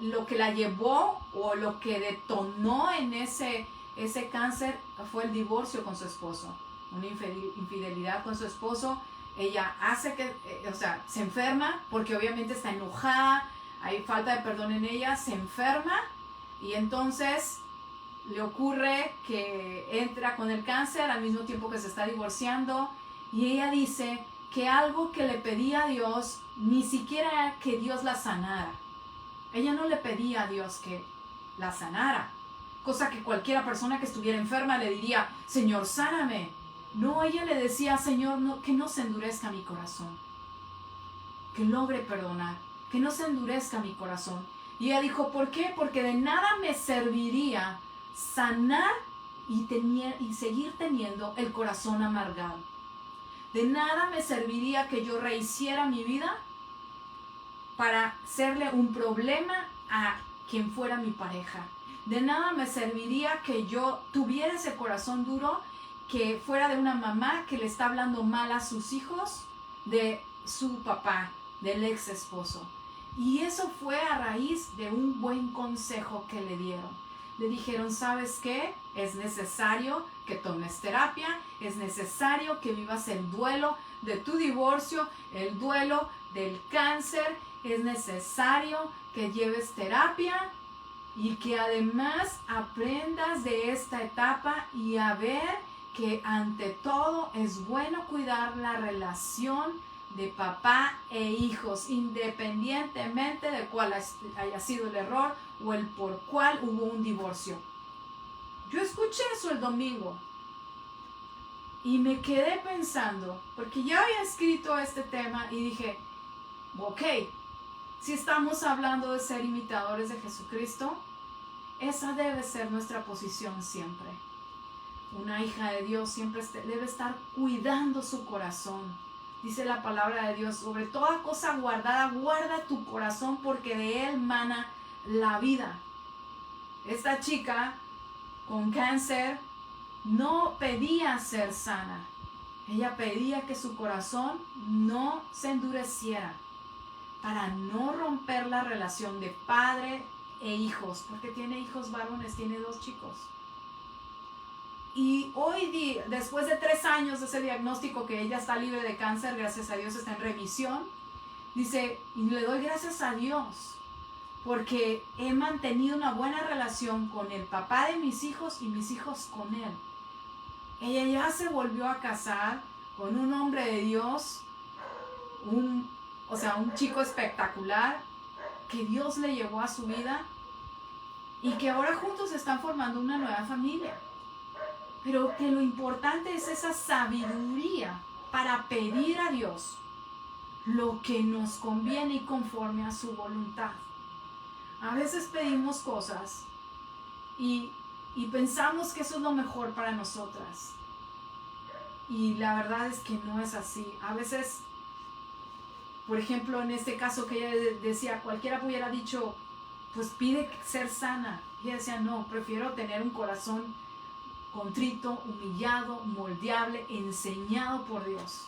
S1: lo que la llevó o lo que detonó en ese cáncer fue el divorcio con su esposo, una infidelidad con su esposo. Ella hace que, se enferma porque obviamente está enojada, hay falta de perdón en ella, se enferma, y entonces le ocurre que entra con el cáncer al mismo tiempo que se está divorciando, y ella dice que algo que le pedía a Dios, ni siquiera era que Dios la sanara. Ella no le pedía a Dios que la sanara, cosa que cualquiera persona que estuviera enferma le diría, Señor, sáname. No, ella le decía, Señor, no, que no se endurezca mi corazón, que logre perdonar, que no se endurezca mi corazón. Y ella dijo, ¿por qué? Porque de nada me serviría sanar y seguir teniendo el corazón amargado. De nada me serviría que yo rehiciera mi vida para serle un problema a quien fuera mi pareja. De nada me serviría que yo tuviera ese corazón duro, que fuera de una mamá que le está hablando mal a sus hijos de su papá, del ex esposo. Y eso fue a raíz de un buen consejo que le dieron. Le dijeron, ¿sabes qué? Es necesario que tomes terapia, es necesario que vivas el duelo de tu divorcio, el duelo del cáncer, es necesario que lleves terapia y que además aprendas de esta etapa y a ver que ante todo es bueno cuidar la relación de papá e hijos, independientemente de cuál haya sido el error o el por cuál hubo un divorcio. Yo escuché eso el domingo y me quedé pensando, porque ya había escrito este tema y dije, ok, si estamos hablando de ser imitadores de Jesucristo, esa debe ser nuestra posición siempre. Una hija de Dios siempre debe estar cuidando su corazón. Dice la palabra de Dios, sobre toda cosa guardada, guarda tu corazón porque de él mana la vida. Esta chica con cáncer no pedía ser sana. Ella pedía que su corazón no se endureciera para no romper la relación de padre e hijos, porque tiene hijos varones, tiene 2 chicos. Y hoy día, después de 3 años de ese diagnóstico, que ella está libre de cáncer, gracias a Dios está en remisión, dice, y le doy gracias a Dios, porque he mantenido una buena relación con el papá de mis hijos y mis hijos con él. Ella ya se volvió a casar con un hombre de Dios, un chico espectacular, que Dios le llevó a su vida y que ahora juntos están formando una nueva familia. Pero que lo importante es esa sabiduría para pedir a Dios lo que nos conviene y conforme a su voluntad. A veces pedimos cosas y pensamos que eso es lo mejor para nosotras. Y la verdad es que no es así. A veces, por ejemplo, en este caso que ella decía, cualquiera hubiera dicho, pues pide ser sana. Y ella decía, no, prefiero tener un corazón contrito, humillado, moldeable, enseñado por Dios,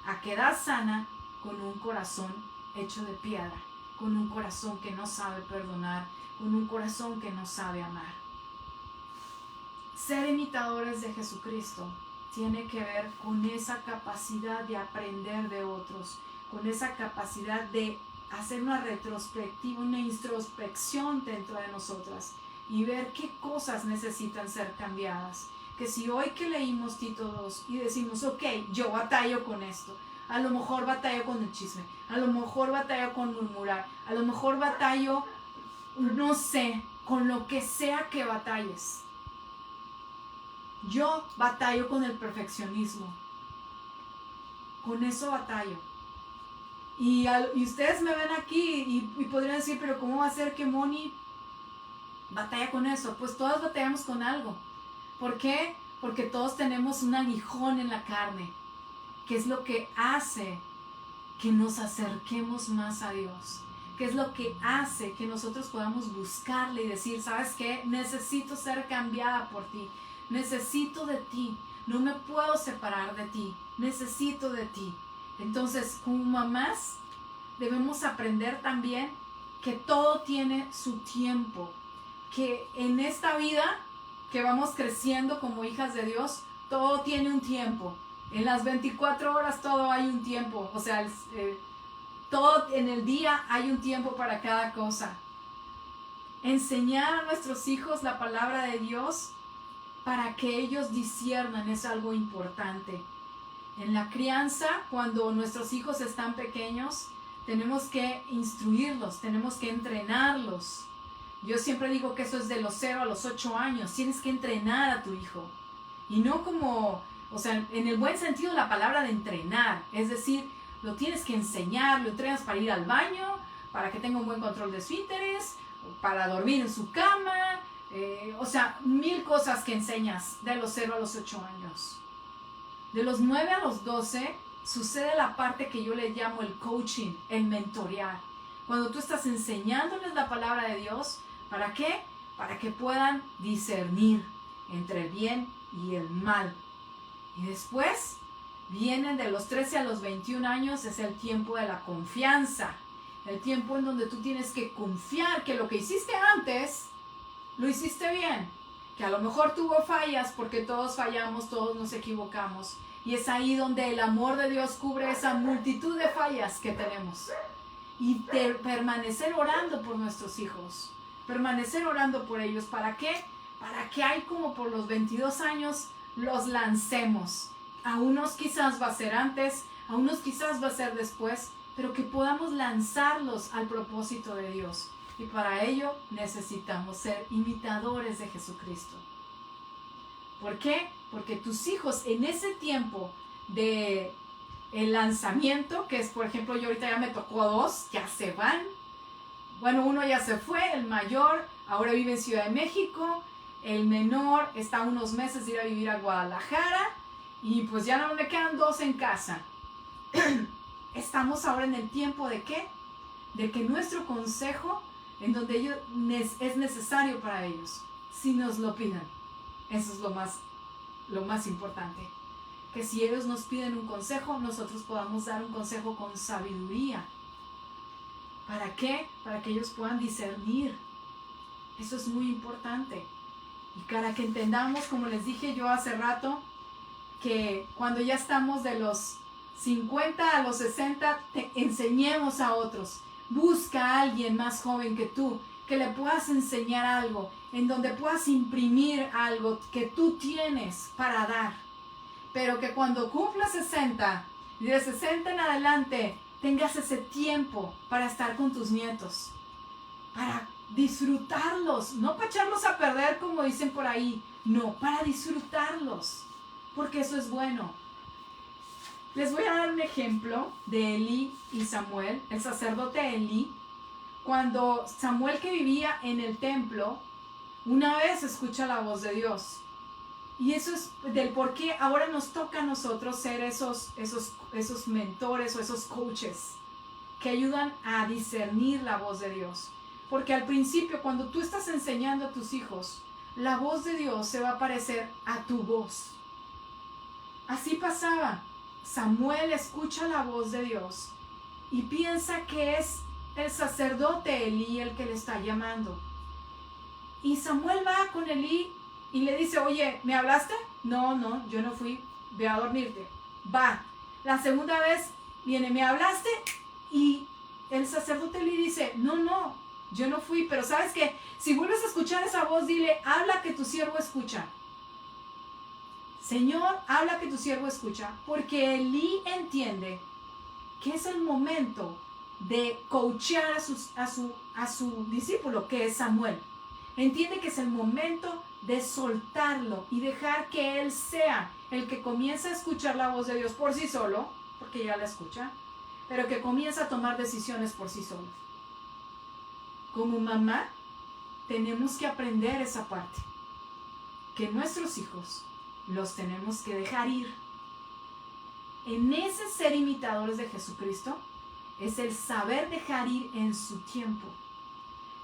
S1: a quedar sana con un corazón hecho de piedra, con un corazón que no sabe perdonar, con un corazón que no sabe amar. Ser imitadores de Jesucristo tiene que ver con esa capacidad de aprender de otros, con esa capacidad de hacer una retrospectiva, una introspección dentro de nosotras y ver qué cosas necesitan ser cambiadas. Que si hoy que leímos Tito 2 y decimos, ok, yo batallo con esto, a lo mejor batallo con el chisme, a lo mejor batallo con murmurar, a lo mejor batallo, no sé, con lo que sea que batalles. Yo batallo con el perfeccionismo. Con eso batallo. Y ustedes me ven aquí y podrían decir, pero ¿cómo va a ser que Moni batalla con eso? Pues todas batallamos con algo. ¿Por qué? Porque todos tenemos un aguijón en la carne, que es lo que hace que nos acerquemos más a Dios, que es lo que hace que nosotros podamos buscarle y decir, ¿sabes qué? Necesito ser cambiada por ti, necesito de ti, no me puedo separar de ti, necesito de ti. Entonces, como mamás, debemos aprender también que todo tiene su tiempo, que en esta vida que vamos creciendo como hijas de Dios, todo tiene un tiempo. En las 24 horas todo hay un tiempo, o sea, todo en el día hay un tiempo para cada cosa. Enseñar a nuestros hijos la palabra de Dios para que ellos disciernan es algo importante. En la crianza, cuando nuestros hijos están pequeños, tenemos que instruirlos, tenemos que entrenarlos. Yo siempre digo que eso es de los 0 a los 8 años. Tienes que entrenar a tu hijo. Y no como, o sea, en el buen sentido de la palabra de entrenar. Es decir, lo tienes que enseñar, lo entrenas para ir al baño, para que tenga un buen control de esfínteres, para dormir en su cama. O sea, 1000 cosas que enseñas de los 0 a los 8 años. De los 9 a los 12 sucede la parte que yo le llamo el coaching, el mentorear. Cuando tú estás enseñándoles la palabra de Dios, ¿para qué? Para que puedan discernir entre el bien y el mal. Y después vienen de los 13 a los 21 años, es el tiempo de la confianza. El tiempo en donde tú tienes que confiar que lo que hiciste antes, lo hiciste bien. Que a lo mejor tuvo fallas porque todos fallamos, todos nos equivocamos. Y es ahí donde el amor de Dios cubre esa multitud de fallas que tenemos. Y permanecer orando por nuestros hijos. Permanecer orando por ellos. ¿Para qué? Para que ahí como por los 22 años los lancemos. A unos quizás va a ser antes, a unos quizás va a ser después, pero que podamos lanzarlos al propósito de Dios. Y para ello necesitamos ser imitadores de Jesucristo. ¿Por qué? Porque tus hijos en ese tiempo de el lanzamiento, que es por ejemplo yo ahorita ya me tocó 2, ya se van. Bueno, uno ya se fue, el mayor, ahora vive en Ciudad de México. El menor está a unos meses de ir a vivir a Guadalajara. Y pues ya no me quedan 2 en casa. Estamos ahora en el tiempo de ¿qué? De que nuestro consejo, en donde ellos, es necesario para ellos, si nos lo pidan. Eso es lo más importante. Que si ellos nos piden un consejo, nosotros podamos dar un consejo con sabiduría. ¿Para qué? Para que ellos puedan discernir. Eso es muy importante. Y para que entendamos, como les dije yo hace rato, que cuando ya estamos de los 50 a los 60, te enseñemos a otros. Busca a alguien más joven que tú, que le puedas enseñar algo, en donde puedas imprimir algo que tú tienes para dar. Pero que cuando cumplas 60, y de 60 en adelante, tengas ese tiempo para estar con tus nietos, para disfrutarlos, no para echarlos a perder como dicen por ahí, no, para disfrutarlos, porque eso es bueno. Les voy a dar un ejemplo de Elí y Samuel, el sacerdote Elí. Cuando Samuel, que vivía en el templo, una vez escucha la voz de Dios. Y eso es del por qué ahora nos toca a nosotros ser esos mentores o esos coaches que ayudan a discernir la voz de Dios. Porque al principio, cuando tú estás enseñando a tus hijos, la voz de Dios se va a parecer a tu voz. Así pasaba. Samuel escucha la voz de Dios y piensa que es el sacerdote Elí el que le está llamando. Y Samuel va con Elí y le dice, oye, ¿me hablaste? No, yo no fui, ve a dormirte. Va. La segunda vez viene, ¿me hablaste? Y el sacerdote Elí dice, no, yo no fui, pero ¿sabes qué? Si vuelves a escuchar esa voz, dile, habla que tu siervo escucha. Señor, habla que tu siervo escucha, porque Elí entiende que es el momento de coachear a su discípulo, que es Samuel. Entiende que es el momento de soltarlo y dejar que él sea el que comience a escuchar la voz de Dios por sí solo, porque ya la escucha, pero que comienza a tomar decisiones por sí solo. Como mamá, tenemos que aprender esa parte, que nuestros hijos los tenemos que dejar ir. En ese ser imitadores de Jesucristo es el saber dejar ir en su tiempo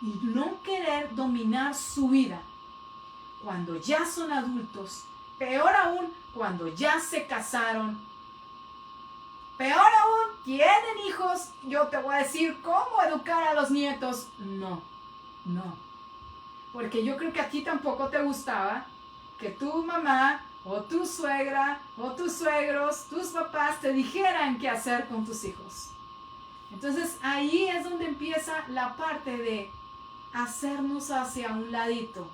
S1: y no querer dominar su vida cuando ya son adultos, peor aún cuando ya se casaron, peor aún tienen hijos. Yo te voy a decir cómo educar a los nietos. No, porque yo creo que a ti tampoco te gustaba que tu mamá o tu suegra o tus suegros, tus papás te dijeran qué hacer con tus hijos. Entonces ahí es donde empieza la parte de hacernos hacia un ladito,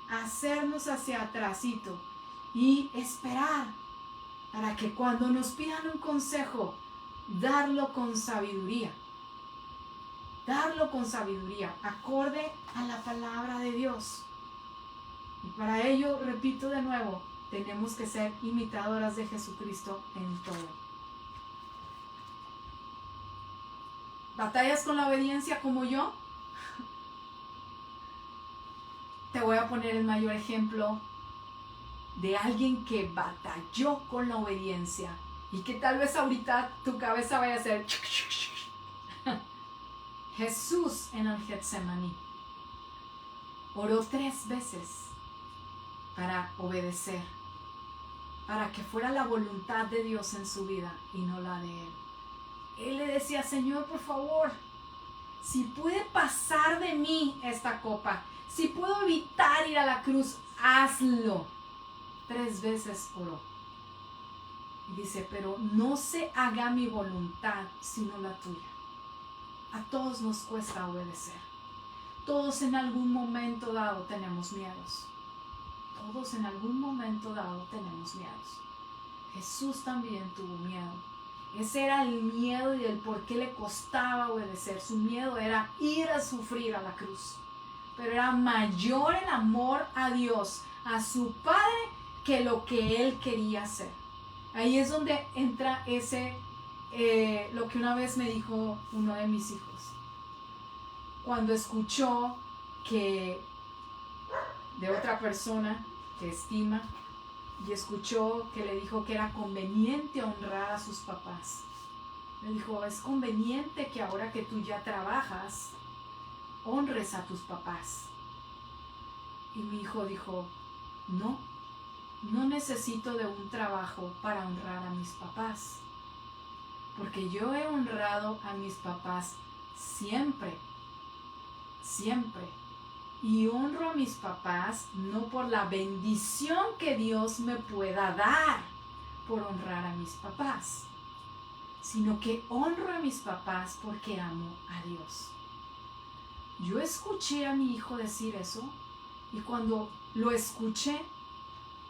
S1: hacernos hacia atrásito y esperar para que cuando nos pidan un consejo, darlo con sabiduría, acorde a la palabra de Dios. Y para ello, repito de nuevo, tenemos que ser imitadoras de Jesucristo en todo. ¿Batallas con la obediencia como yo? Te voy a poner el mayor ejemplo de alguien que batalló con la obediencia y que tal vez ahorita tu cabeza vaya a hacer Jesús en el Getsemaní oró 3 veces para obedecer, para que fuera la voluntad de Dios en su vida y no la de él. Él le decía, Señor, por favor, si puede pasar de mí esta copa, si puedo evitar ir a la cruz, hazlo. 3 veces oró. Y dice, pero no se haga mi voluntad, sino la tuya. A todos nos cuesta obedecer. Todos en algún momento dado tenemos miedos. Todos en algún momento dado tenemos miedos. Jesús también tuvo miedo. Ese era el miedo y el por qué le costaba obedecer. Su miedo era ir a sufrir a la cruz. Pero era mayor el amor a Dios, a su Padre, que lo que él quería hacer. Ahí es donde entra lo que una vez me dijo uno de mis hijos. Cuando escuchó que de otra persona que estima, y escuchó que le dijo que era conveniente honrar a sus papás. Le dijo, es conveniente que ahora que tú ya trabajas, honres a tus papás. Y mi hijo dijo, no necesito de un trabajo para honrar a mis papás. Porque yo he honrado a mis papás siempre. Y honro a mis papás no por la bendición que Dios me pueda dar por honrar a mis papás, sino que honro a mis papás porque amo a Dios. Yo escuché a mi hijo decir eso y cuando lo escuché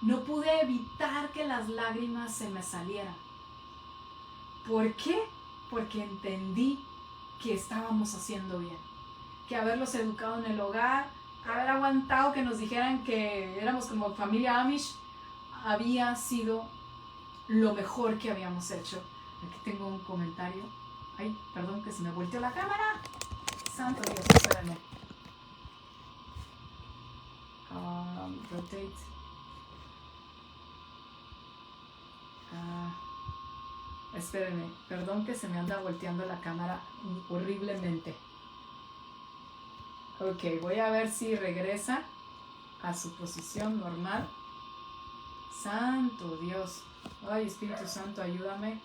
S1: no pude evitar que las lágrimas se me salieran. ¿Por qué? Porque entendí que estábamos haciendo bien, que haberlos educado en el hogar, haber aguantado que nos dijeran que éramos como familia Amish, había sido lo mejor que habíamos hecho. Aquí tengo un comentario. Ay, perdón que se me volteó la cámara. Santo Dios, espérenme. Rotate. Espérenme, perdón que se me anda volteando la cámara horriblemente. Ok, voy a ver si regresa a su posición normal. Santo Dios. Ay, Espíritu Santo, ayúdame.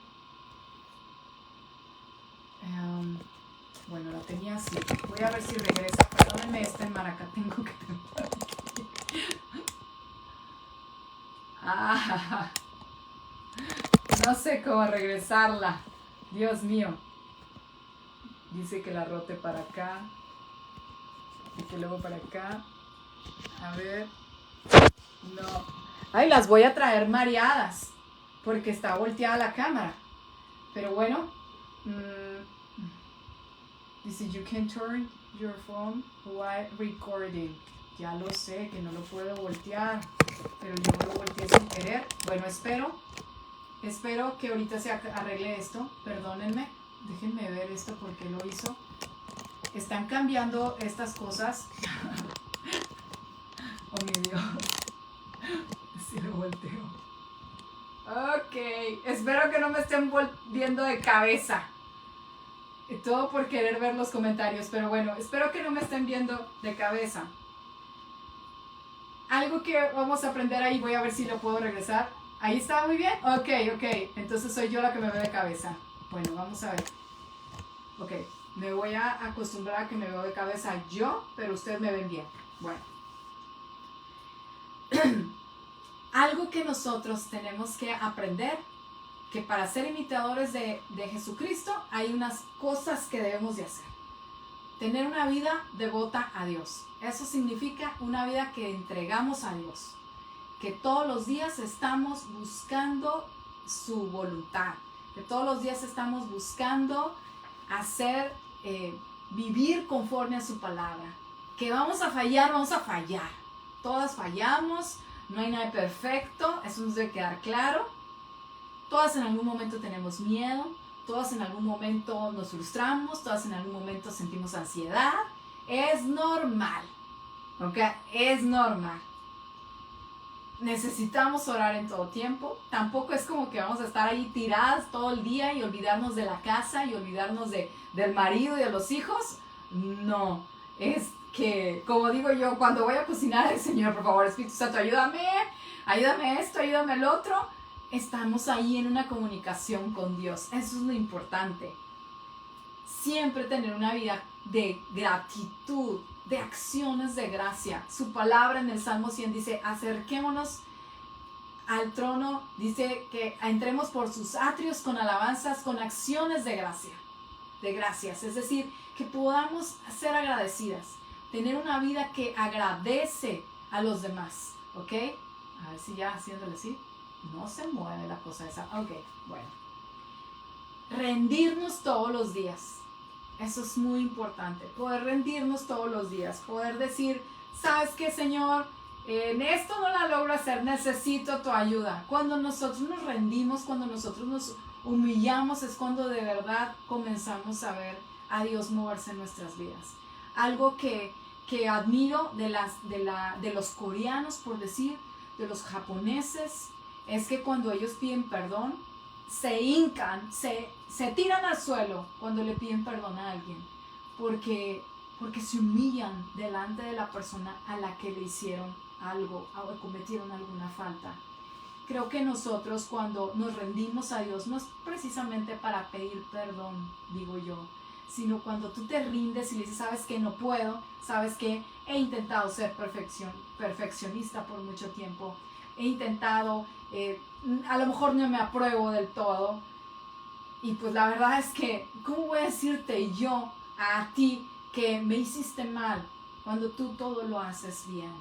S1: Bueno, la tenía así. Voy a ver si regresa. Perdónenme, está en Maraca. Tengo que tener aquí. No sé cómo regresarla. Dios mío. Dice que la rote para acá. Y que luego para acá. A ver. No. Ay, las voy a traer mareadas. Porque está volteada la cámara. Pero bueno. Dice, you can turn your phone while recording. Ya lo sé, que no lo puedo voltear. Pero yo lo volteé sin querer. Bueno, espero que ahorita se arregle esto. Perdónenme. Déjenme ver esto porque lo hizo. Están cambiando estas cosas. Oh, mi Dios. Sí lo volteo. Ok. Espero que no me estén viendo de cabeza. Todo por querer ver los comentarios. Pero bueno, espero que no me estén viendo de cabeza. Algo que vamos a aprender ahí. Voy a ver si lo puedo regresar. ¿Ahí está muy bien? Ok. Entonces soy yo la que me ve de cabeza. Bueno, vamos a ver. Ok. Me voy a acostumbrar a que me veo de cabeza yo, pero ustedes me ven bien. Bueno. Algo que nosotros tenemos que aprender, que para ser imitadores de Jesucristo hay unas cosas que debemos de hacer. Tener una vida devota a Dios. Eso significa una vida que entregamos a Dios. Que todos los días estamos buscando su voluntad. Que todos los días estamos buscando hacer, vivir conforme a su palabra. Que vamos a fallar. Todas fallamos, no hay nada perfecto, eso nos debe quedar claro. Todas en algún momento tenemos miedo, todas en algún momento nos frustramos, todas en algún momento sentimos ansiedad. Es normal, ¿ok? Es normal. Necesitamos orar en todo tiempo. Tampoco es como que vamos a estar ahí tiradas todo el día y olvidarnos de la casa y olvidarnos del marido y de los hijos. No, es que, como digo yo, cuando voy a cocinar, el Señor, por favor, Espíritu Santo, ayúdame esto, ayúdame el otro. Estamos ahí en una comunicación con Dios. Eso es lo importante. Siempre tener una vida de gratitud, de acciones de gracia. Su palabra en el Salmo 100 dice, acerquémonos al trono, dice que entremos por sus atrios con alabanzas, con acciones de gracia, de gracias. Es decir, que podamos ser agradecidas, tener una vida que agradece a los demás, ¿ok? A ver si ya haciéndole así, no se mueve la cosa esa. Ok, bueno. Rendirnos todos los días. Eso es muy importante, poder rendirnos todos los días, poder decir, ¿sabes qué, Señor? En esto no la logro hacer, necesito tu ayuda. Cuando nosotros nos rendimos, cuando nosotros nos humillamos, es cuando de verdad comenzamos a ver a Dios moverse en nuestras vidas. Algo que admiro de los coreanos, por decir, de los japoneses, es que cuando ellos piden perdón, se hincan, se tiran al suelo cuando le piden perdón a alguien, porque se humillan delante de la persona a la que le hicieron algo o cometieron alguna falta. Creo que nosotros cuando nos rendimos a Dios no es precisamente para pedir perdón, digo yo, sino cuando tú te rindes y le dices, sabes que no puedo, sabes que he intentado ser perfeccionista por mucho tiempo, he intentado, a lo mejor no me apruebo del todo, y pues la verdad es que, ¿cómo voy a decirte yo a ti que me hiciste mal cuando tú todo lo haces bien,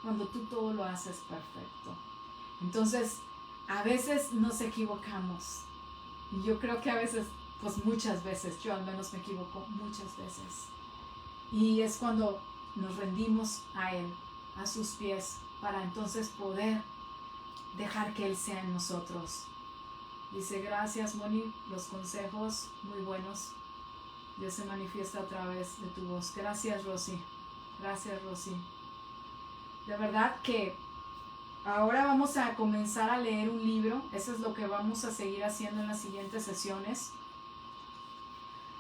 S1: cuando tú todo lo haces perfecto? Entonces, a veces nos equivocamos, y yo creo que a veces, pues muchas veces, yo al menos me equivoco muchas veces, y es cuando nos rendimos a Él, a sus pies, para entonces poder dejar que Él sea en nosotros. Dice, gracias, Moni, los consejos muy buenos. Dios se manifiesta a través de tu voz. Gracias, Rosy. Gracias, Rosy. De verdad que ahora vamos a comenzar a leer un libro. Eso es lo que vamos a seguir haciendo en las siguientes sesiones,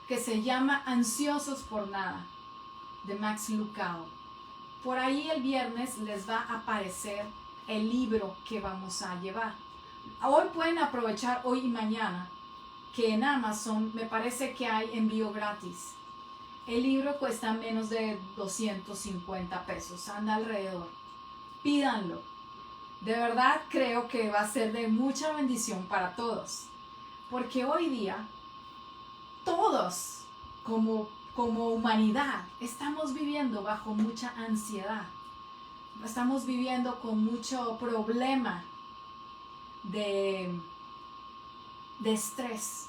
S1: que se llama Ansiosos por Nada, de Max Lucado. Por ahí el viernes les va a aparecer el libro que vamos a llevar. Hoy pueden aprovechar, hoy y mañana, que en Amazon me parece que hay envío gratis. El libro cuesta menos de 250 pesos, anda alrededor. Pídanlo. De verdad creo que va a ser de mucha bendición para todos. Porque hoy día, todos, como humanidad, estamos viviendo bajo mucha ansiedad. Estamos viviendo con mucho problema de estrés,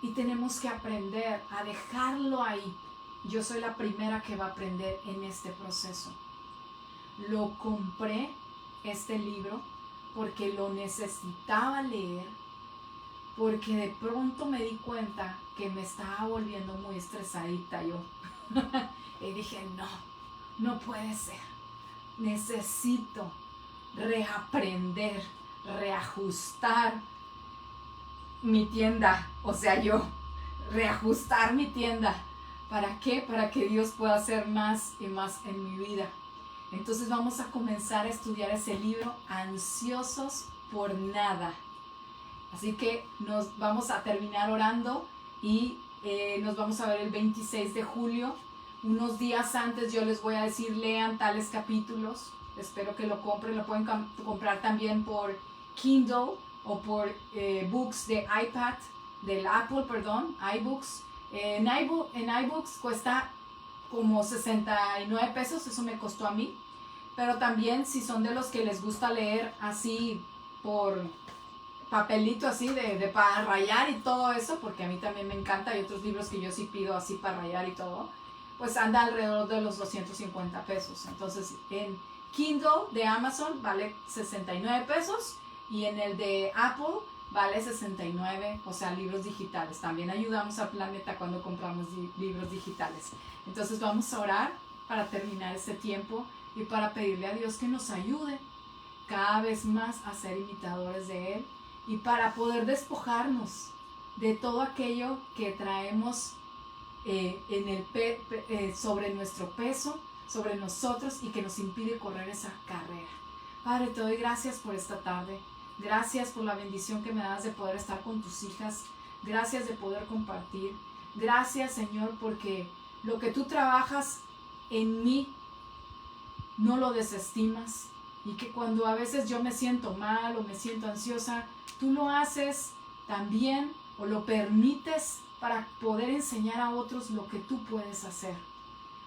S1: y tenemos que aprender a dejarlo ahí. Yo soy la primera que va a aprender en este proceso. Lo compré, este libro, porque lo necesitaba leer, porque de pronto me di cuenta que me estaba volviendo muy estresadita yo. Y dije, no puede ser. Necesito reaprender, reajustar mi tienda, o sea, yo reajustar mi tienda. ¿Para qué? Para que Dios pueda hacer más y más en mi vida. Entonces vamos a comenzar a estudiar ese libro, Ansiosos por Nada. Así que nos vamos a terminar orando y nos vamos a ver el 26 de julio. Unos días antes yo les voy a decir, lean tales capítulos. Espero que lo compren. Lo pueden comprar también por Kindle o por books de iPad, del Apple, perdón, iBooks. En iBooks cuesta como 69 pesos, eso me costó a mí. Pero también si son de los que les gusta leer así por papelito, así de para rayar y todo eso, porque a mí también me encanta, hay otros libros que yo sí pido así para rayar y todo, pues anda alrededor de los 250 pesos. Entonces en Kindle de Amazon vale 69 pesos y en el de Apple vale 69, o sea, libros digitales. También ayudamos al planeta cuando compramos libros digitales. Entonces vamos a orar para terminar este tiempo y para pedirle a Dios que nos ayude cada vez más a ser imitadores de Él y para poder despojarnos de todo aquello que traemos sobre nuestro peso, sobre nosotros, y que nos impide correr esa carrera. Padre, te doy gracias por esta tarde. Gracias por la bendición que me das de poder estar con tus hijas. Gracias de poder compartir. Gracias, Señor, porque lo que tú trabajas en mí no lo desestimas, y que cuando a veces yo me siento mal o me siento ansiosa, tú lo haces también o lo permites para poder enseñar a otros lo que tú puedes hacer,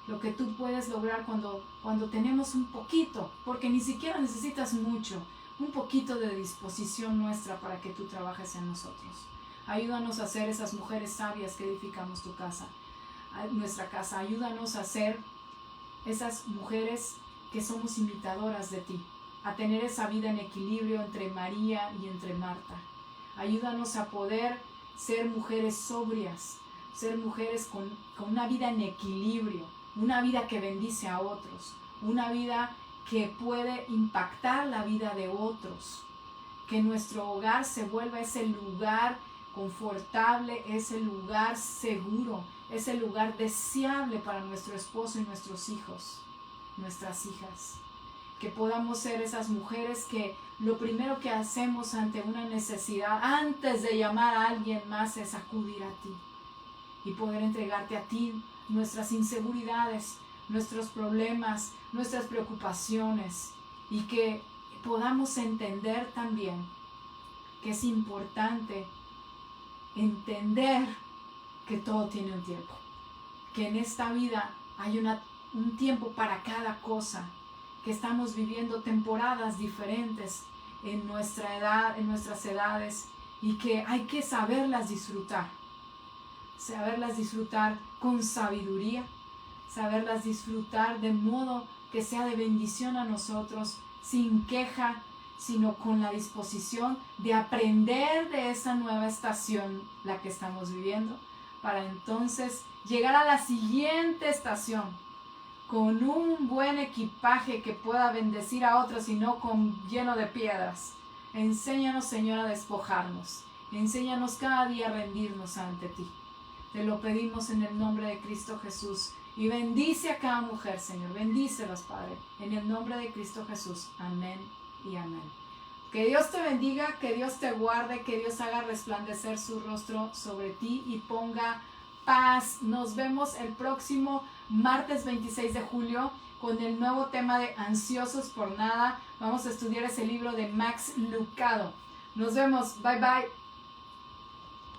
S1: lo que tú puedes lograr cuando tenemos un poquito, porque ni siquiera necesitas mucho, un poquito de disposición nuestra para que tú trabajes en nosotros. Ayúdanos a ser esas mujeres sabias que edificamos tu casa, nuestra casa. Ayúdanos a ser esas mujeres que somos imitadoras de ti, a tener esa vida en equilibrio entre María y entre Marta. Ayúdanos a poder ser mujeres sobrias, ser mujeres con una vida en equilibrio, una vida que bendice a otros, una vida que puede impactar la vida de otros, que nuestro hogar se vuelva ese lugar confortable, ese lugar seguro, ese lugar deseable para nuestro esposo y nuestros hijos, nuestras hijas. Que podamos ser esas mujeres que lo primero que hacemos ante una necesidad, antes de llamar a alguien más, es acudir a ti y poder entregarte a ti nuestras inseguridades, nuestros problemas, nuestras preocupaciones, y que podamos entender también que es importante entender que todo tiene un tiempo, que en esta vida hay un tiempo para cada cosa, que estamos viviendo temporadas diferentes en nuestra edad, en nuestras edades, y que hay que saberlas disfrutar con sabiduría, saberlas disfrutar de modo que sea de bendición a nosotros, sin queja, sino con la disposición de aprender de esa nueva estación, la que estamos viviendo, para entonces llegar a la siguiente estación con un buen equipaje que pueda bendecir a otros y no lleno de piedras. Enséñanos, Señor, a despojarnos. Enséñanos cada día a rendirnos ante ti. Te lo pedimos en el nombre de Cristo Jesús. Y bendice a cada mujer, Señor. Bendícelos, Padre. En el nombre de Cristo Jesús. Amén y amén. Que Dios te bendiga, que Dios te guarde, que Dios haga resplandecer su rostro sobre ti y ponga paz. Nos vemos el próximo martes 26 de julio con el nuevo tema de Ansiosos por Nada. Vamos a estudiar ese libro de Max Lucado. Nos vemos. Bye bye.